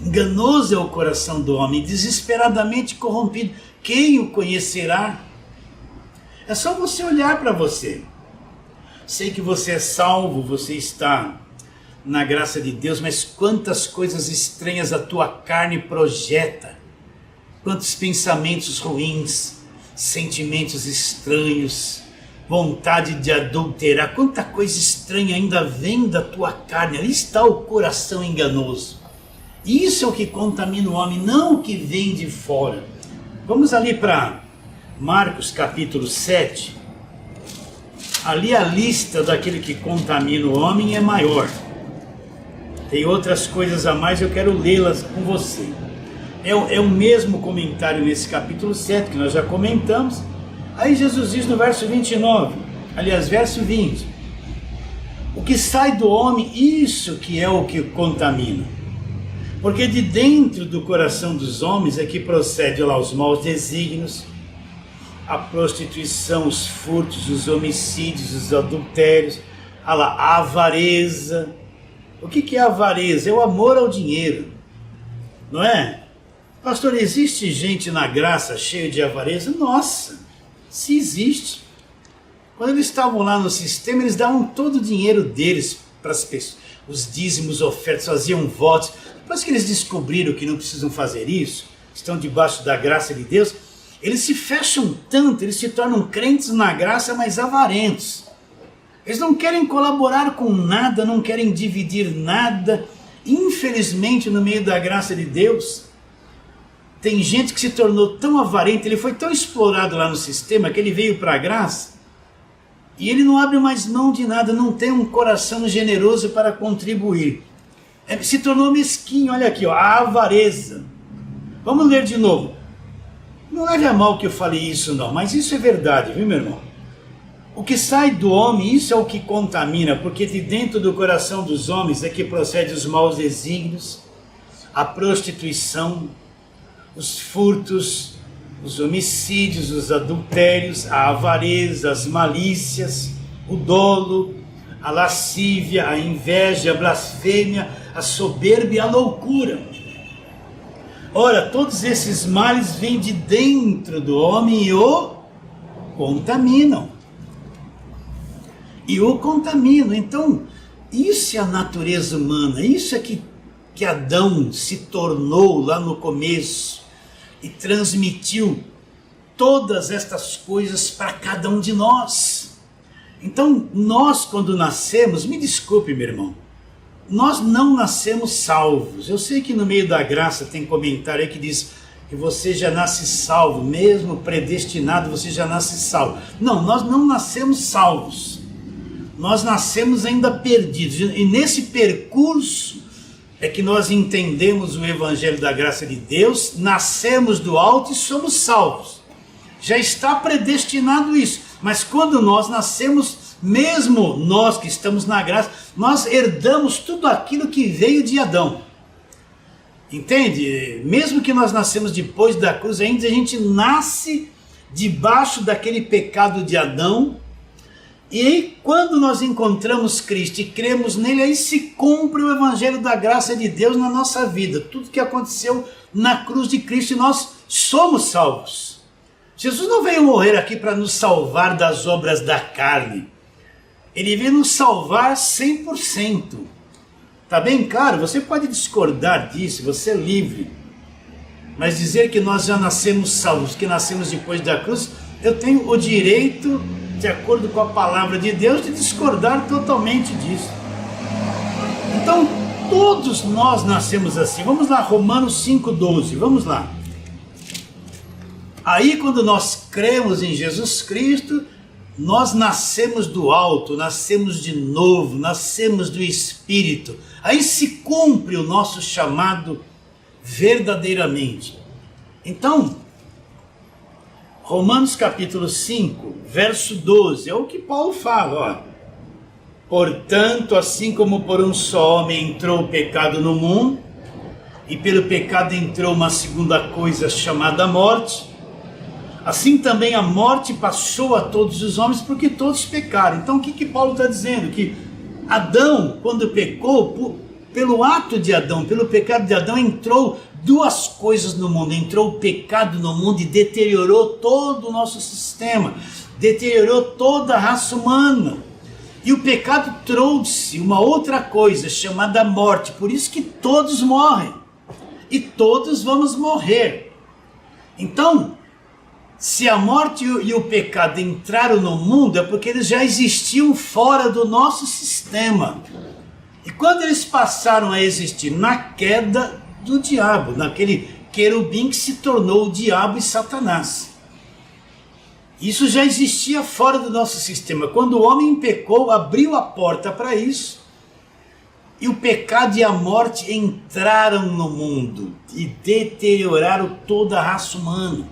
Enganoso é o coração do homem, desesperadamente corrompido. Quem o conhecerá? É só você olhar para você. Sei que você é salvo, você está na graça de Deus, mas quantas coisas estranhas a tua carne projeta. Quantos pensamentos ruins, sentimentos estranhos, vontade de adulterar. Quanta coisa estranha ainda vem da tua carne. Ali está o coração enganoso. Isso é o que contamina o homem, não o que vem de fora. Vamos ali para Marcos capítulo 7. Ali a lista daquele que contamina o homem é maior. Tem outras coisas a mais, eu quero lê-las com você. É o mesmo comentário nesse capítulo 7 que nós já comentamos. Aí Jesus diz no verso 29, aliás, verso 20. O que sai do homem, isso que é o que contamina. Porque de dentro do coração dos homens é que procede lá os maus desígnios, a prostituição, os furtos, os homicídios, os adultérios, a avareza. O que é avareza? É o amor ao dinheiro, não é? Pastor, existe gente na graça cheia de avareza? Nossa, se existe. Quando eles estavam lá no sistema, eles davam todo o dinheiro deles para as pessoas, os dízimos, ofertas, faziam votos. Depois que eles descobriram que não precisam fazer isso, estão debaixo da graça de Deus, eles se fecham tanto, eles se tornam crentes na graça, mas avarentos. Eles não querem colaborar com nada, não querem dividir nada. Infelizmente, no meio da graça de Deus, tem gente que se tornou tão avarento, ele foi tão explorado lá no sistema, que ele veio para a graça, e ele não abre mais mão de nada, não tem um coração generoso para contribuir. Se tornou mesquinho, olha aqui, ó, a avareza. Vamos ler de novo. Não leve a mal que eu falei isso não, mas isso é verdade, viu meu irmão? O que sai do homem, isso é o que contamina, porque de dentro do coração dos homens é que procede os maus desígnios, a prostituição, os furtos, os homicídios, os adultérios, a avareza, as malícias, o dolo, a lascívia, a inveja, a blasfêmia, a soberba e a loucura. Ora, todos esses males vêm de dentro do homem e o contaminam. Então, isso é a natureza humana, isso é que Adão se tornou lá no começo e transmitiu todas estas coisas para cada um de nós. Então, nós quando nascemos, me desculpe meu irmão, nós não nascemos salvos. Eu sei que no meio da graça tem comentário aí que diz que você já nasce salvo, mesmo predestinado você já nasce salvo. Não, nós não nascemos salvos. Nós nascemos ainda perdidos. E nesse percurso é que nós entendemos o Evangelho da graça de Deus, nascemos do alto e somos salvos. Já está predestinado isso. Mas quando nós nascemos, mesmo nós que estamos na graça, nós herdamos tudo aquilo que veio de Adão. Entende? Mesmo que nós nascemos depois da cruz, ainda a gente nasce debaixo daquele pecado de Adão. E aí, quando nós encontramos Cristo e cremos nele, aí se cumpre o Evangelho da graça de Deus na nossa vida. Tudo que aconteceu na cruz de Cristo, e nós somos salvos. Jesus não veio morrer aqui para nos salvar das obras da carne. Ele veio nos salvar 100%. Está bem claro? Você pode discordar disso, você é livre. Mas dizer que nós já nascemos salvos, que nascemos depois da cruz, eu tenho o direito, de acordo com a palavra de Deus, de discordar totalmente disso. Então, todos nós nascemos assim. Vamos lá, Romanos 5,12, vamos lá. Aí quando nós cremos em Jesus Cristo, nós nascemos do alto, nascemos de novo, nascemos do Espírito. Aí se cumpre o nosso chamado verdadeiramente. Então, Romanos capítulo 5, verso 12, é o que Paulo fala, ó. Portanto, assim como por um só homem entrou o pecado no mundo, e pelo pecado entrou uma segunda coisa chamada morte, assim também a morte passou a todos os homens, porque todos pecaram. Então o que Paulo está dizendo? Que Adão, quando pecou, pelo ato de Adão, pelo pecado de Adão, entrou duas coisas no mundo. Entrou o pecado no mundo e deteriorou todo o nosso sistema, deteriorou toda a raça humana. E o pecado trouxe uma outra coisa chamada morte. Por isso que todos morrem. E todos vamos morrer. Então, se a morte e o pecado entraram no mundo, é porque eles já existiam fora do nosso sistema. E quando eles passaram a existir? Na queda do diabo, naquele querubim que se tornou o diabo e Satanás. Isso já existia fora do nosso sistema. Quando o homem pecou, abriu a porta para isso. E o pecado e a morte entraram no mundo e deterioraram toda a raça humana.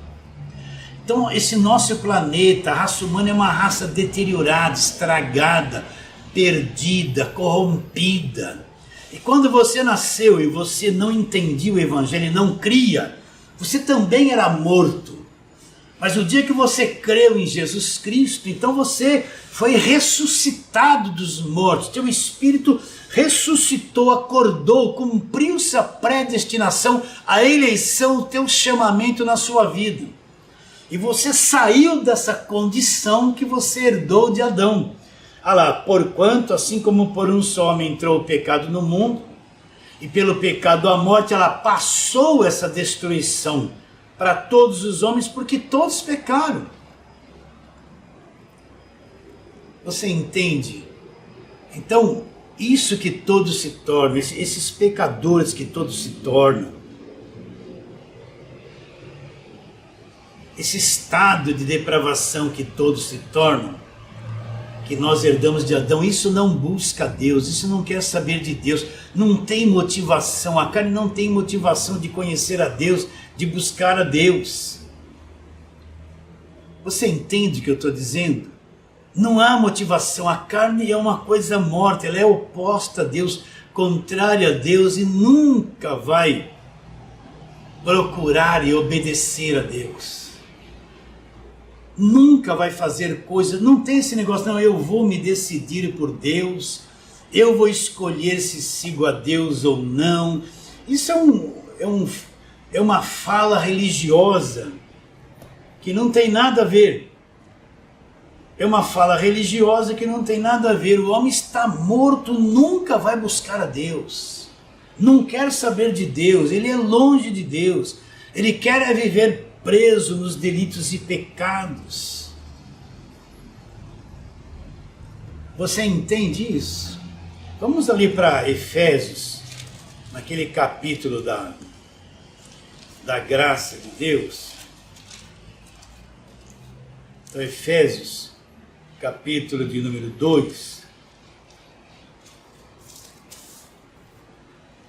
Então esse nosso planeta, a raça humana é uma raça deteriorada, estragada, perdida, corrompida. E quando você nasceu e você não entendia o Evangelho e não cria, você também era morto. Mas o dia que você creu em Jesus Cristo, então você foi ressuscitado dos mortos. Teu espírito ressuscitou, acordou, cumpriu-se a predestinação, a eleição, o teu chamamento na sua vida. E você saiu dessa condição que você herdou de Adão. Olha lá, porquanto, assim como por um só homem entrou o pecado no mundo, e pelo pecado a morte, ela passou essa destruição para todos os homens, porque todos pecaram. Você entende? Então, isso que todos se tornam, esses pecadores que todos se tornam, esse estado de depravação que todos se tornam, que nós herdamos de Adão, isso não busca Deus, isso não quer saber de Deus, não tem motivação, a carne não tem motivação de conhecer a Deus, de buscar a Deus. Você entende o que eu estou dizendo? Não há motivação, a carne é uma coisa morta, ela é oposta a Deus, contrária a Deus e nunca vai procurar e obedecer a Deus. Nunca vai fazer coisas, não tem esse negócio, não, eu vou me decidir por Deus, eu vou escolher se sigo a Deus ou não. Isso é uma fala religiosa que não tem nada a ver. É uma fala religiosa que não tem nada a ver. O homem está morto, nunca vai buscar a Deus. Não quer saber de Deus, ele é longe de Deus. Ele quer viver preso nos delitos e pecados. Você entende isso? Vamos ali para Efésios, naquele capítulo da graça de Deus. Então, Efésios, capítulo de número 2.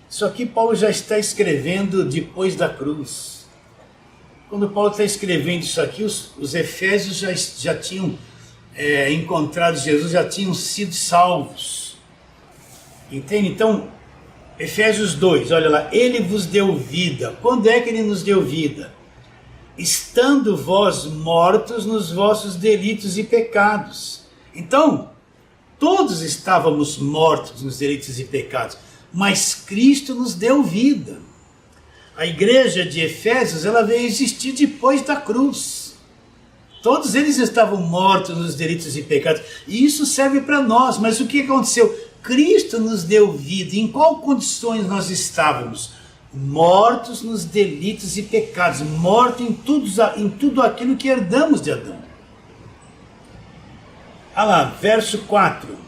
Isso aqui Paulo já está escrevendo depois da cruz. Quando Paulo está escrevendo isso aqui, os efésios já tinham encontrado Jesus, já tinham sido salvos. Entende? Então, Efésios 2, olha lá, ele vos deu vida. Quando é que ele nos deu vida? Estando vós mortos nos vossos delitos e pecados. Então, todos estávamos mortos nos delitos e pecados, mas Cristo nos deu vida. A igreja de Efésios, ela veio existir depois da cruz. Todos eles estavam mortos nos delitos e pecados, e isso serve para nós. Mas o que aconteceu? Cristo nos deu vida. Em qual condições nós estávamos? Mortos nos delitos e pecados, mortos em tudo aquilo que herdamos de Adão. Olha lá, verso 4.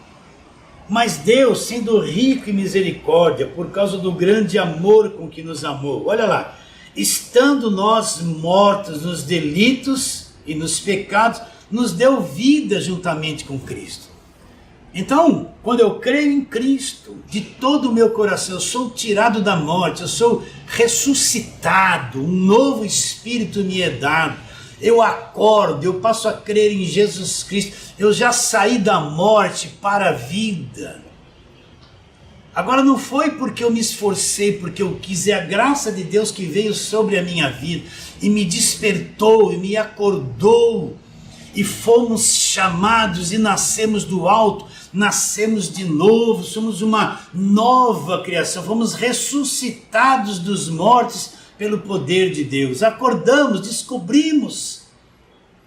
Mas Deus, sendo rico em misericórdia, por causa do grande amor com que nos amou, olha lá, estando nós mortos nos delitos e nos pecados, nos deu vida juntamente com Cristo. Então, quando eu creio em Cristo, de todo o meu coração, eu sou tirado da morte, eu sou ressuscitado, um novo espírito me é dado, eu acordo, eu passo a crer em Jesus Cristo, eu já saí da morte para a vida. Agora não foi porque eu me esforcei, porque eu quis, é a graça de Deus que veio sobre a minha vida e me despertou e me acordou, e fomos chamados e nascemos do alto, nascemos de novo, somos uma nova criação, fomos ressuscitados dos mortos pelo poder de Deus. Acordamos, descobrimos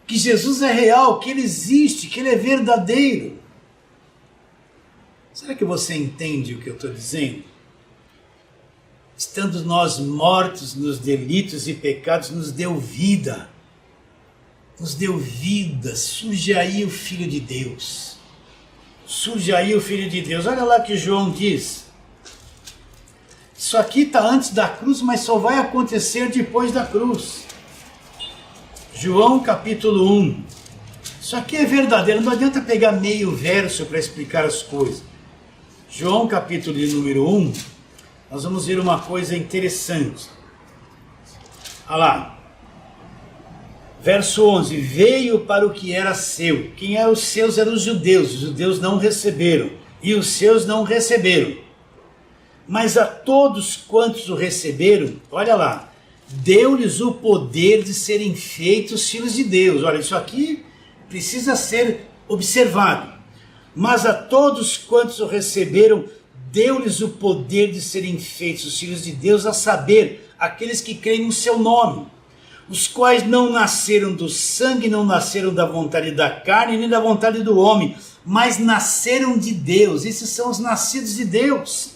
que Jesus é real, que Ele existe, que Ele é verdadeiro. Será que você entende o que eu estou dizendo? Estando nós mortos nos delitos e pecados, nos deu vida. Nos deu vida. Surge aí o Filho de Deus. Surge aí o Filho de Deus. Olha lá que João diz. Isso aqui está antes da cruz, mas só vai acontecer depois da cruz. João capítulo 1. Isso aqui é verdadeiro, não adianta pegar meio verso para explicar as coisas. João capítulo de número 1, nós vamos ver uma coisa interessante. Olha lá. Verso 11, veio para o que era seu. Quem eram os seus eram os judeus não receberam, e os seus não receberam. Mas a todos quantos o receberam, olha lá, deu-lhes o poder de serem feitos filhos de Deus. Olha, isso aqui precisa ser observado. Mas a todos quantos o receberam, deu-lhes o poder de serem feitos os filhos de Deus, a saber, aqueles que creem no seu nome, os quais não nasceram do sangue, não nasceram da vontade da carne, nem da vontade do homem, mas nasceram de Deus. Esses são os nascidos de Deus.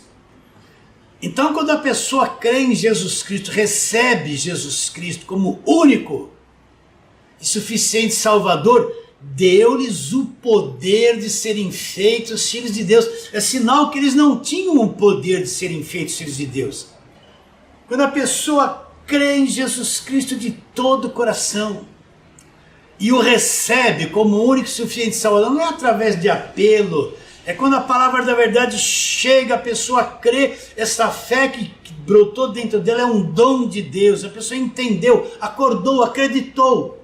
Então, quando a pessoa crê em Jesus Cristo, recebe Jesus Cristo como único e suficiente Salvador, deu-lhes o poder de serem feitos filhos de Deus. É sinal que eles não tinham o poder de serem feitos filhos de Deus. Quando a pessoa crê em Jesus Cristo de todo o coração e o recebe como único e suficiente Salvador, não é através de apelo, é quando a palavra da verdade chega, a pessoa crê, essa fé que brotou dentro dela é um dom de Deus, a pessoa entendeu, acordou, acreditou.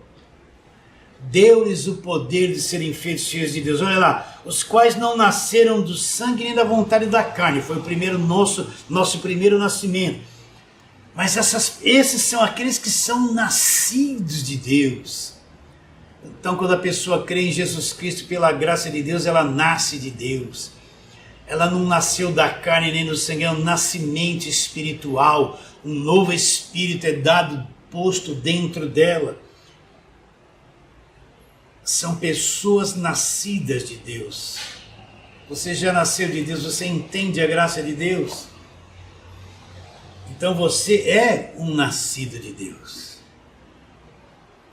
Deu-lhes o poder de serem feitos filhos de Deus. Olha lá, os quais não nasceram do sangue nem da vontade da carne, foi o primeiro nosso primeiro nascimento. Mas esses são aqueles que são nascidos de Deus. Então, quando a pessoa crê em Jesus Cristo, pela graça de Deus, ela nasce de Deus. Ela não nasceu da carne nem do sangue, é um nascimento espiritual. Um novo espírito é dado, posto dentro dela. São pessoas nascidas de Deus. Você já nasceu de Deus, você entende a graça de Deus? Então você é um nascido de Deus.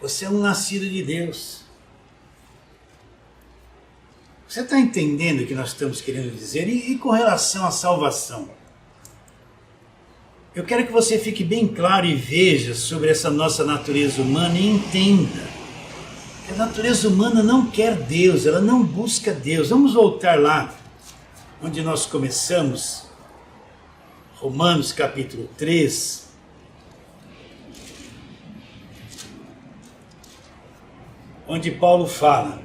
Você é um nascido de Deus. Você está entendendo o que nós estamos querendo dizer? E com relação à salvação? Eu quero que você fique bem claro e veja sobre essa nossa natureza humana e entenda que a natureza humana não quer Deus, ela não busca Deus. Vamos voltar lá onde nós começamos. Romanos capítulo 3, onde Paulo fala: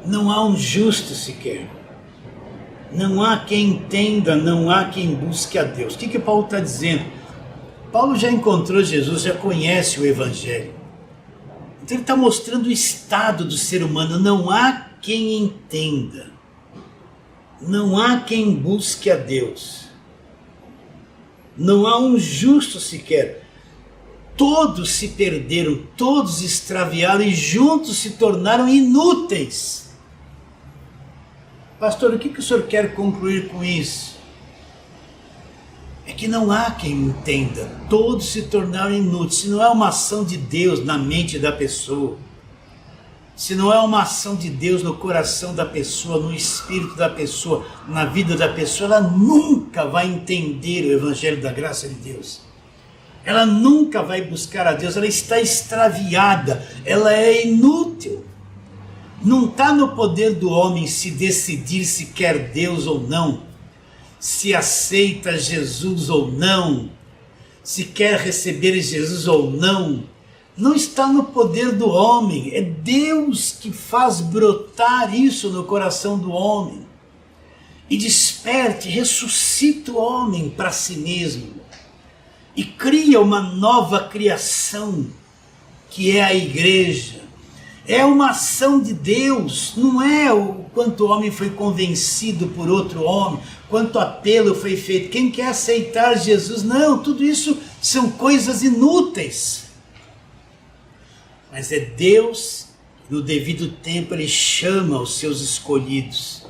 não há um justo sequer, não há quem entenda, não há quem busque a Deus. O que Paulo está dizendo? Paulo já encontrou Jesus, já conhece o Evangelho. Então ele está mostrando o estado do ser humano. Não há quem entenda. Não há quem busque a Deus. Não há um justo sequer. Todos se perderam, todos extraviaram e juntos se tornaram inúteis. Pastor, o que o senhor quer concluir com isso? É que não há quem entenda. Todos se tornaram inúteis. Se não é uma ação de Deus na mente da pessoa. se não é uma ação de Deus no coração da pessoa, no espírito da pessoa, na vida da pessoa, ela nunca vai entender o Evangelho da graça de Deus. Ela nunca vai buscar a Deus, ela está extraviada, ela é inútil. Não está no poder do homem se decidir se quer Deus ou não, se aceita Jesus ou não, se quer receber Jesus ou não. Não está no poder do homem, é Deus que faz brotar isso no coração do homem. E desperte, ressuscita o homem para si mesmo. E cria uma nova criação, que é a igreja. É uma ação de Deus, não é o quanto o homem foi convencido por outro homem, quanto apelo foi feito, quem quer aceitar Jesus, não, tudo isso são coisas inúteis. Mas é Deus, no devido tempo, Ele chama os seus escolhidos,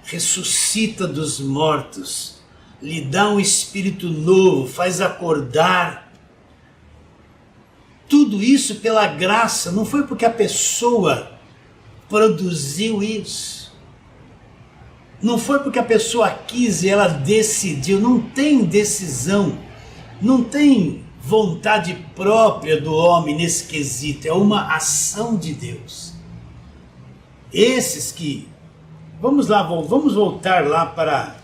ressuscita dos mortos, lhe dá um espírito novo, faz acordar. Tudo isso pela graça, não foi porque a pessoa produziu isso. Não foi porque a pessoa quis e ela decidiu, não tem decisão, não tem vontade própria do homem nesse quesito, é uma ação de Deus. Esses que, vamos voltar lá para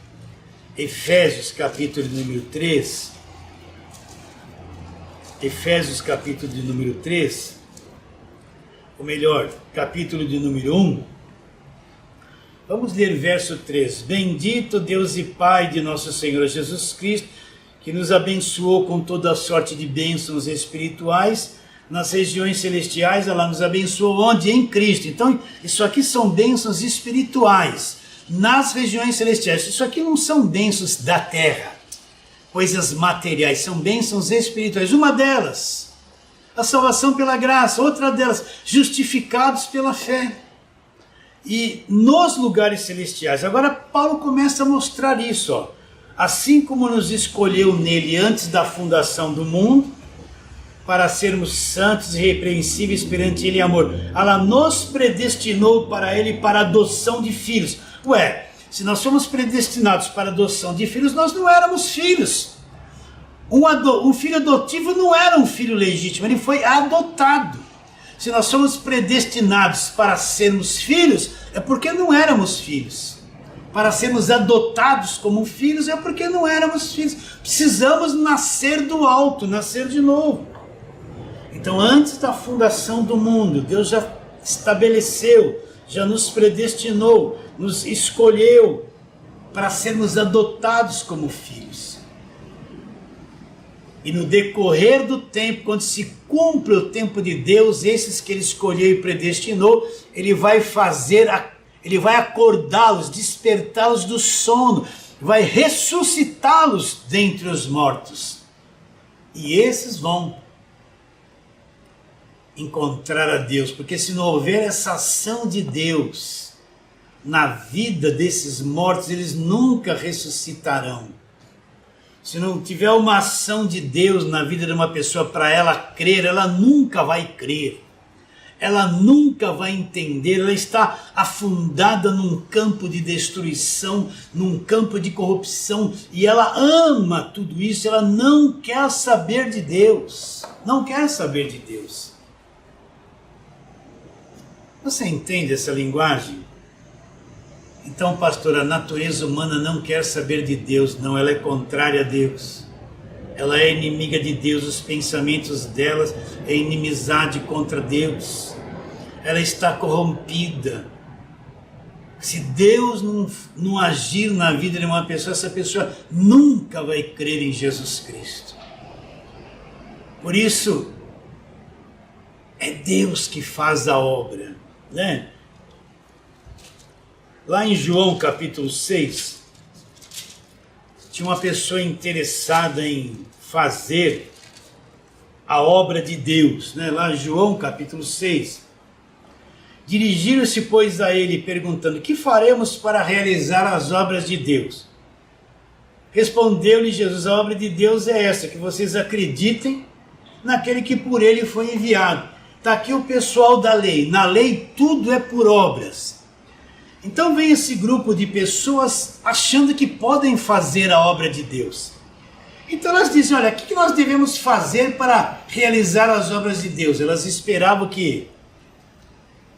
Efésios capítulo de número 3, Efésios capítulo de número 3, ou melhor, capítulo de número 1, vamos ler verso 3, bendito Deus e Pai de nosso Senhor Jesus Cristo, que nos abençoou com toda a sorte de bênçãos espirituais nas regiões celestiais. Ela nos abençoou onde? Em Cristo. Então, isso aqui são bênçãos espirituais nas regiões celestiais. Isso aqui não são bênçãos da terra, coisas materiais, são bênçãos espirituais. Uma delas, a salvação pela graça. Outra delas, justificados pela fé. E nos lugares celestiais. Agora, Paulo começa a mostrar isso, ó. Assim como nos escolheu nele antes da fundação do mundo, para sermos santos e irrepreensíveis perante ele em amor. Ela nos predestinou para ele para adoção de filhos. Ué, se nós fomos predestinados para adoção de filhos, nós não éramos filhos. Um filho adotivo não era um filho legítimo, ele foi adotado. Se nós somos predestinados para sermos filhos, é porque não éramos filhos. Para sermos adotados como filhos, é porque não éramos filhos. Precisamos nascer do alto, nascer de novo. Então, antes da fundação do mundo, Deus já estabeleceu, já nos predestinou, nos escolheu para sermos adotados como filhos. E no decorrer do tempo, quando se cumpre o tempo de Deus, esses que Ele escolheu e predestinou, Ele vai acordá-los, despertá-los do sono, vai ressuscitá-los dentre os mortos. E esses vão encontrar a Deus, porque se não houver essa ação de Deus na vida desses mortos, eles nunca ressuscitarão. Se não tiver uma ação de Deus na vida de uma pessoa para ela crer, ela nunca vai crer. Ela nunca vai entender, ela está afundada num campo de destruição, num campo de corrupção, e ela ama tudo isso, ela não quer saber de Deus, não quer saber de Deus. Você entende essa linguagem? Então, pastor, a natureza humana não quer saber de Deus, não, ela é contrária a Deus. Ela é inimiga de Deus, os pensamentos delas é inimizade contra Deus. Ela está corrompida. Se Deus não agir na vida de uma pessoa, essa pessoa nunca vai crer em Jesus Cristo. Por isso, é Deus que faz a obra, né? Lá em João capítulo 6, tinha uma pessoa interessada em fazer a obra de Deus, né? Lá em João capítulo 6, dirigiram-se, pois, a ele, perguntando: que faremos para realizar as obras de Deus? Respondeu-lhe Jesus: a obra de Deus é essa, que vocês acreditem naquele que por ele foi enviado. está aqui o pessoal da lei. Na lei tudo é por obras. Então vem esse grupo de pessoas achando que podem fazer a obra de Deus. Então elas dizem, olha, o que nós devemos fazer para realizar as obras de Deus? Elas esperavam que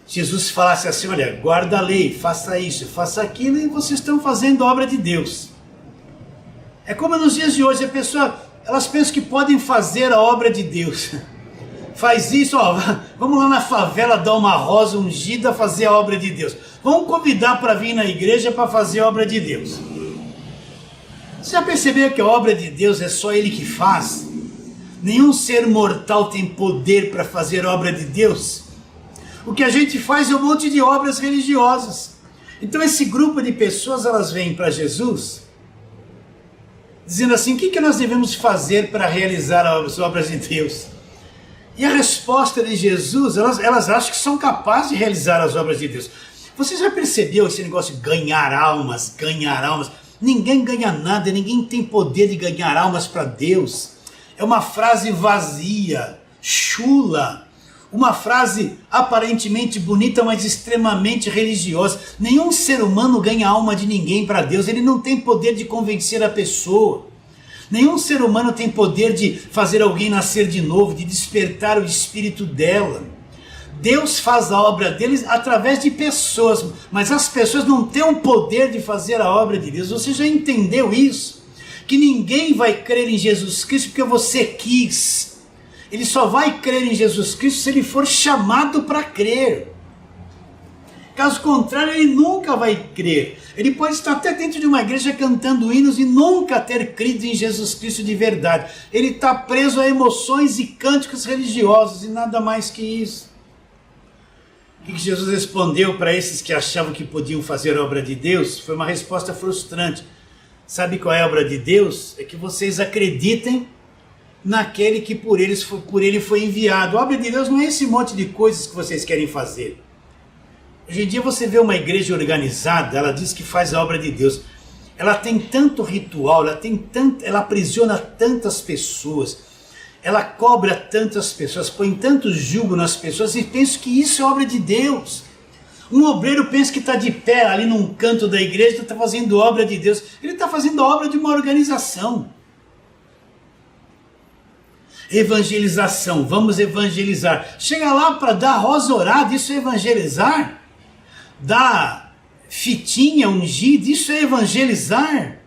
Jesus falasse assim, olha, guarda a lei, faça isso, faça aquilo, e vocês estão fazendo a obra de Deus. É como nos dias de hoje, elas pensam que podem fazer a obra de Deus. Faz isso, ó, vamos lá na favela dar uma rosa ungida, fazer a obra de Deus. Vamos convidar para vir na igreja para fazer a obra de Deus. Você já percebeu que a obra de Deus é só Ele que faz? Nenhum ser mortal tem poder para fazer a obra de Deus. O que a gente faz é um monte de obras religiosas. Então esse grupo de pessoas, elas vêm para Jesus, dizendo assim, o que nós devemos fazer para realizar as obras de Deus? E a resposta de Jesus, elas acham que são capazes de realizar as obras de Deus. Você já percebeu esse negócio de ganhar almas, ganhar almas? Ninguém ganha nada, ninguém tem poder de ganhar almas para Deus. É uma frase vazia, chula, uma frase aparentemente bonita, mas extremamente religiosa. Nenhum ser humano ganha alma de ninguém para Deus, ele não tem poder de convencer a pessoa. Nenhum ser humano tem poder de fazer alguém nascer de novo, de despertar o espírito dela. Deus faz a obra deles através de pessoas, mas as pessoas não têm o poder de fazer a obra de Deus. Você já entendeu isso? Que ninguém vai crer em Jesus Cristo porque você quis. Ele só vai crer em Jesus Cristo se ele for chamado para crer. Caso contrário, ele nunca vai crer. Ele pode estar até dentro de uma igreja cantando hinos e nunca ter crido em Jesus Cristo de verdade. Ele está preso a emoções e cânticos religiosos e nada mais que isso. O que Jesus respondeu para esses que achavam que podiam fazer a obra de Deus? Foi uma resposta frustrante. Sabe qual é a obra de Deus? É que vocês acreditem naquele que por ele foi enviado. A obra de Deus não é esse monte de coisas que vocês querem fazer. Hoje em dia você vê uma igreja organizada, ela diz que faz a obra de Deus. Ela tem tanto ritual, ela aprisiona tantas pessoas, ela cobra tantas pessoas, põe tanto jugo nas pessoas e pensa que isso é obra de Deus. Um obreiro pensa que está de pé ali num canto da igreja e está fazendo obra de Deus. Ele está fazendo a obra de uma organização. Evangelização, vamos evangelizar. Chega lá para dar rosa orada, isso é evangelizar? Dar fitinha ungida, isso é evangelizar?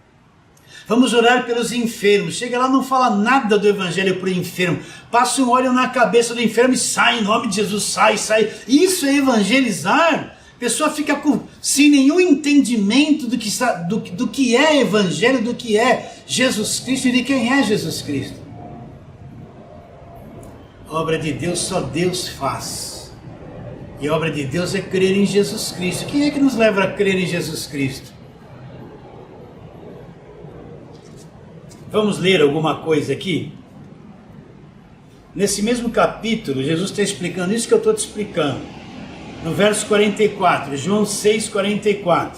Vamos orar pelos enfermos. Chega lá, não fala nada do evangelho para o enfermo. Passa um óleo na cabeça do enfermo e sai, em nome de Jesus, sai. Isso é evangelizar? A pessoa fica sem nenhum entendimento do que é evangelho, do que é Jesus Cristo e de quem é Jesus Cristo. A obra de Deus só Deus faz. E a obra de Deus é crer em Jesus Cristo. Quem é que nos leva a crer em Jesus Cristo? Vamos ler alguma coisa aqui? Nesse mesmo capítulo, Jesus está explicando isso que eu estou te explicando. No verso 44, João 6,44.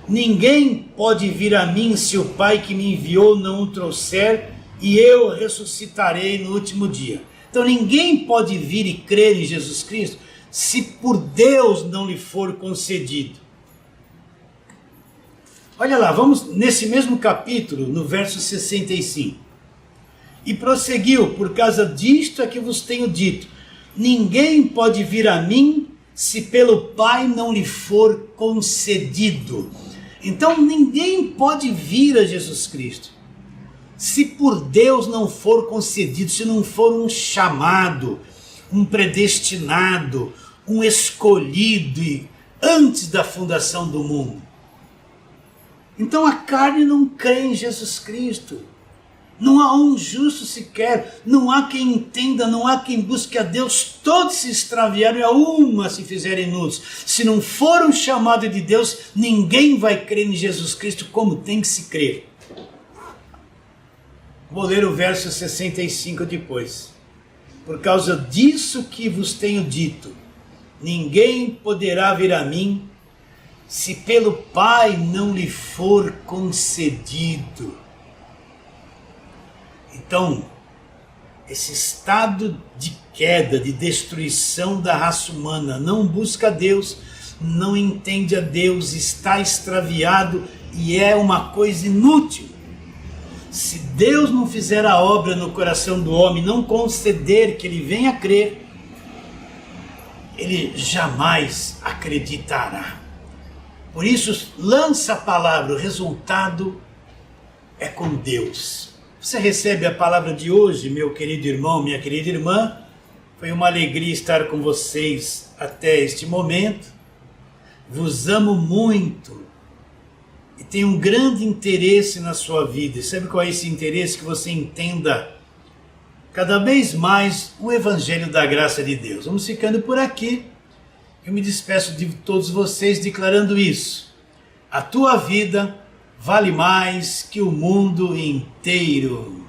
Ninguém pode vir a mim se o Pai que me enviou não o trouxer, e eu ressuscitarei no último dia. Então ninguém pode vir e crer em Jesus Cristo se por Deus não lhe for concedido. Olha lá, vamos nesse mesmo capítulo, no verso 65. E prosseguiu, por causa disto é que vos tenho dito, ninguém pode vir a mim se pelo Pai não lhe for concedido. Então ninguém pode vir a Jesus Cristo se por Deus não for concedido, se não for um chamado, um predestinado, um escolhido antes da fundação do mundo. Então a carne não crê em Jesus Cristo. Não há um justo sequer, não há quem entenda, não há quem busque a Deus. Todos se extraviaram e a uma se fizerem nulos. Se não for um chamado de Deus, ninguém vai crer em Jesus Cristo como tem que se crer. Vou ler o verso 65 depois. Por causa disso que vos tenho dito, ninguém poderá vir a mim se pelo Pai não lhe for concedido. Então, esse estado de queda, de destruição da raça humana, não busca Deus, não entende a Deus, está extraviado e é uma coisa inútil. Se Deus não fizer a obra no coração do homem, não conceder que ele venha a crer, ele jamais acreditará. Por isso, lança a palavra, o resultado é com Deus. Você recebe a palavra de hoje, meu querido irmão, minha querida irmã. Foi uma alegria estar com vocês até este momento. Vos amo muito e tenho um grande interesse na sua vida. E sabe qual é esse interesse? Que você entenda cada vez mais o Evangelho da Graça de Deus. Vamos ficando por aqui. Eu me despeço de todos vocês declarando isso. A tua vida vale mais que o mundo inteiro.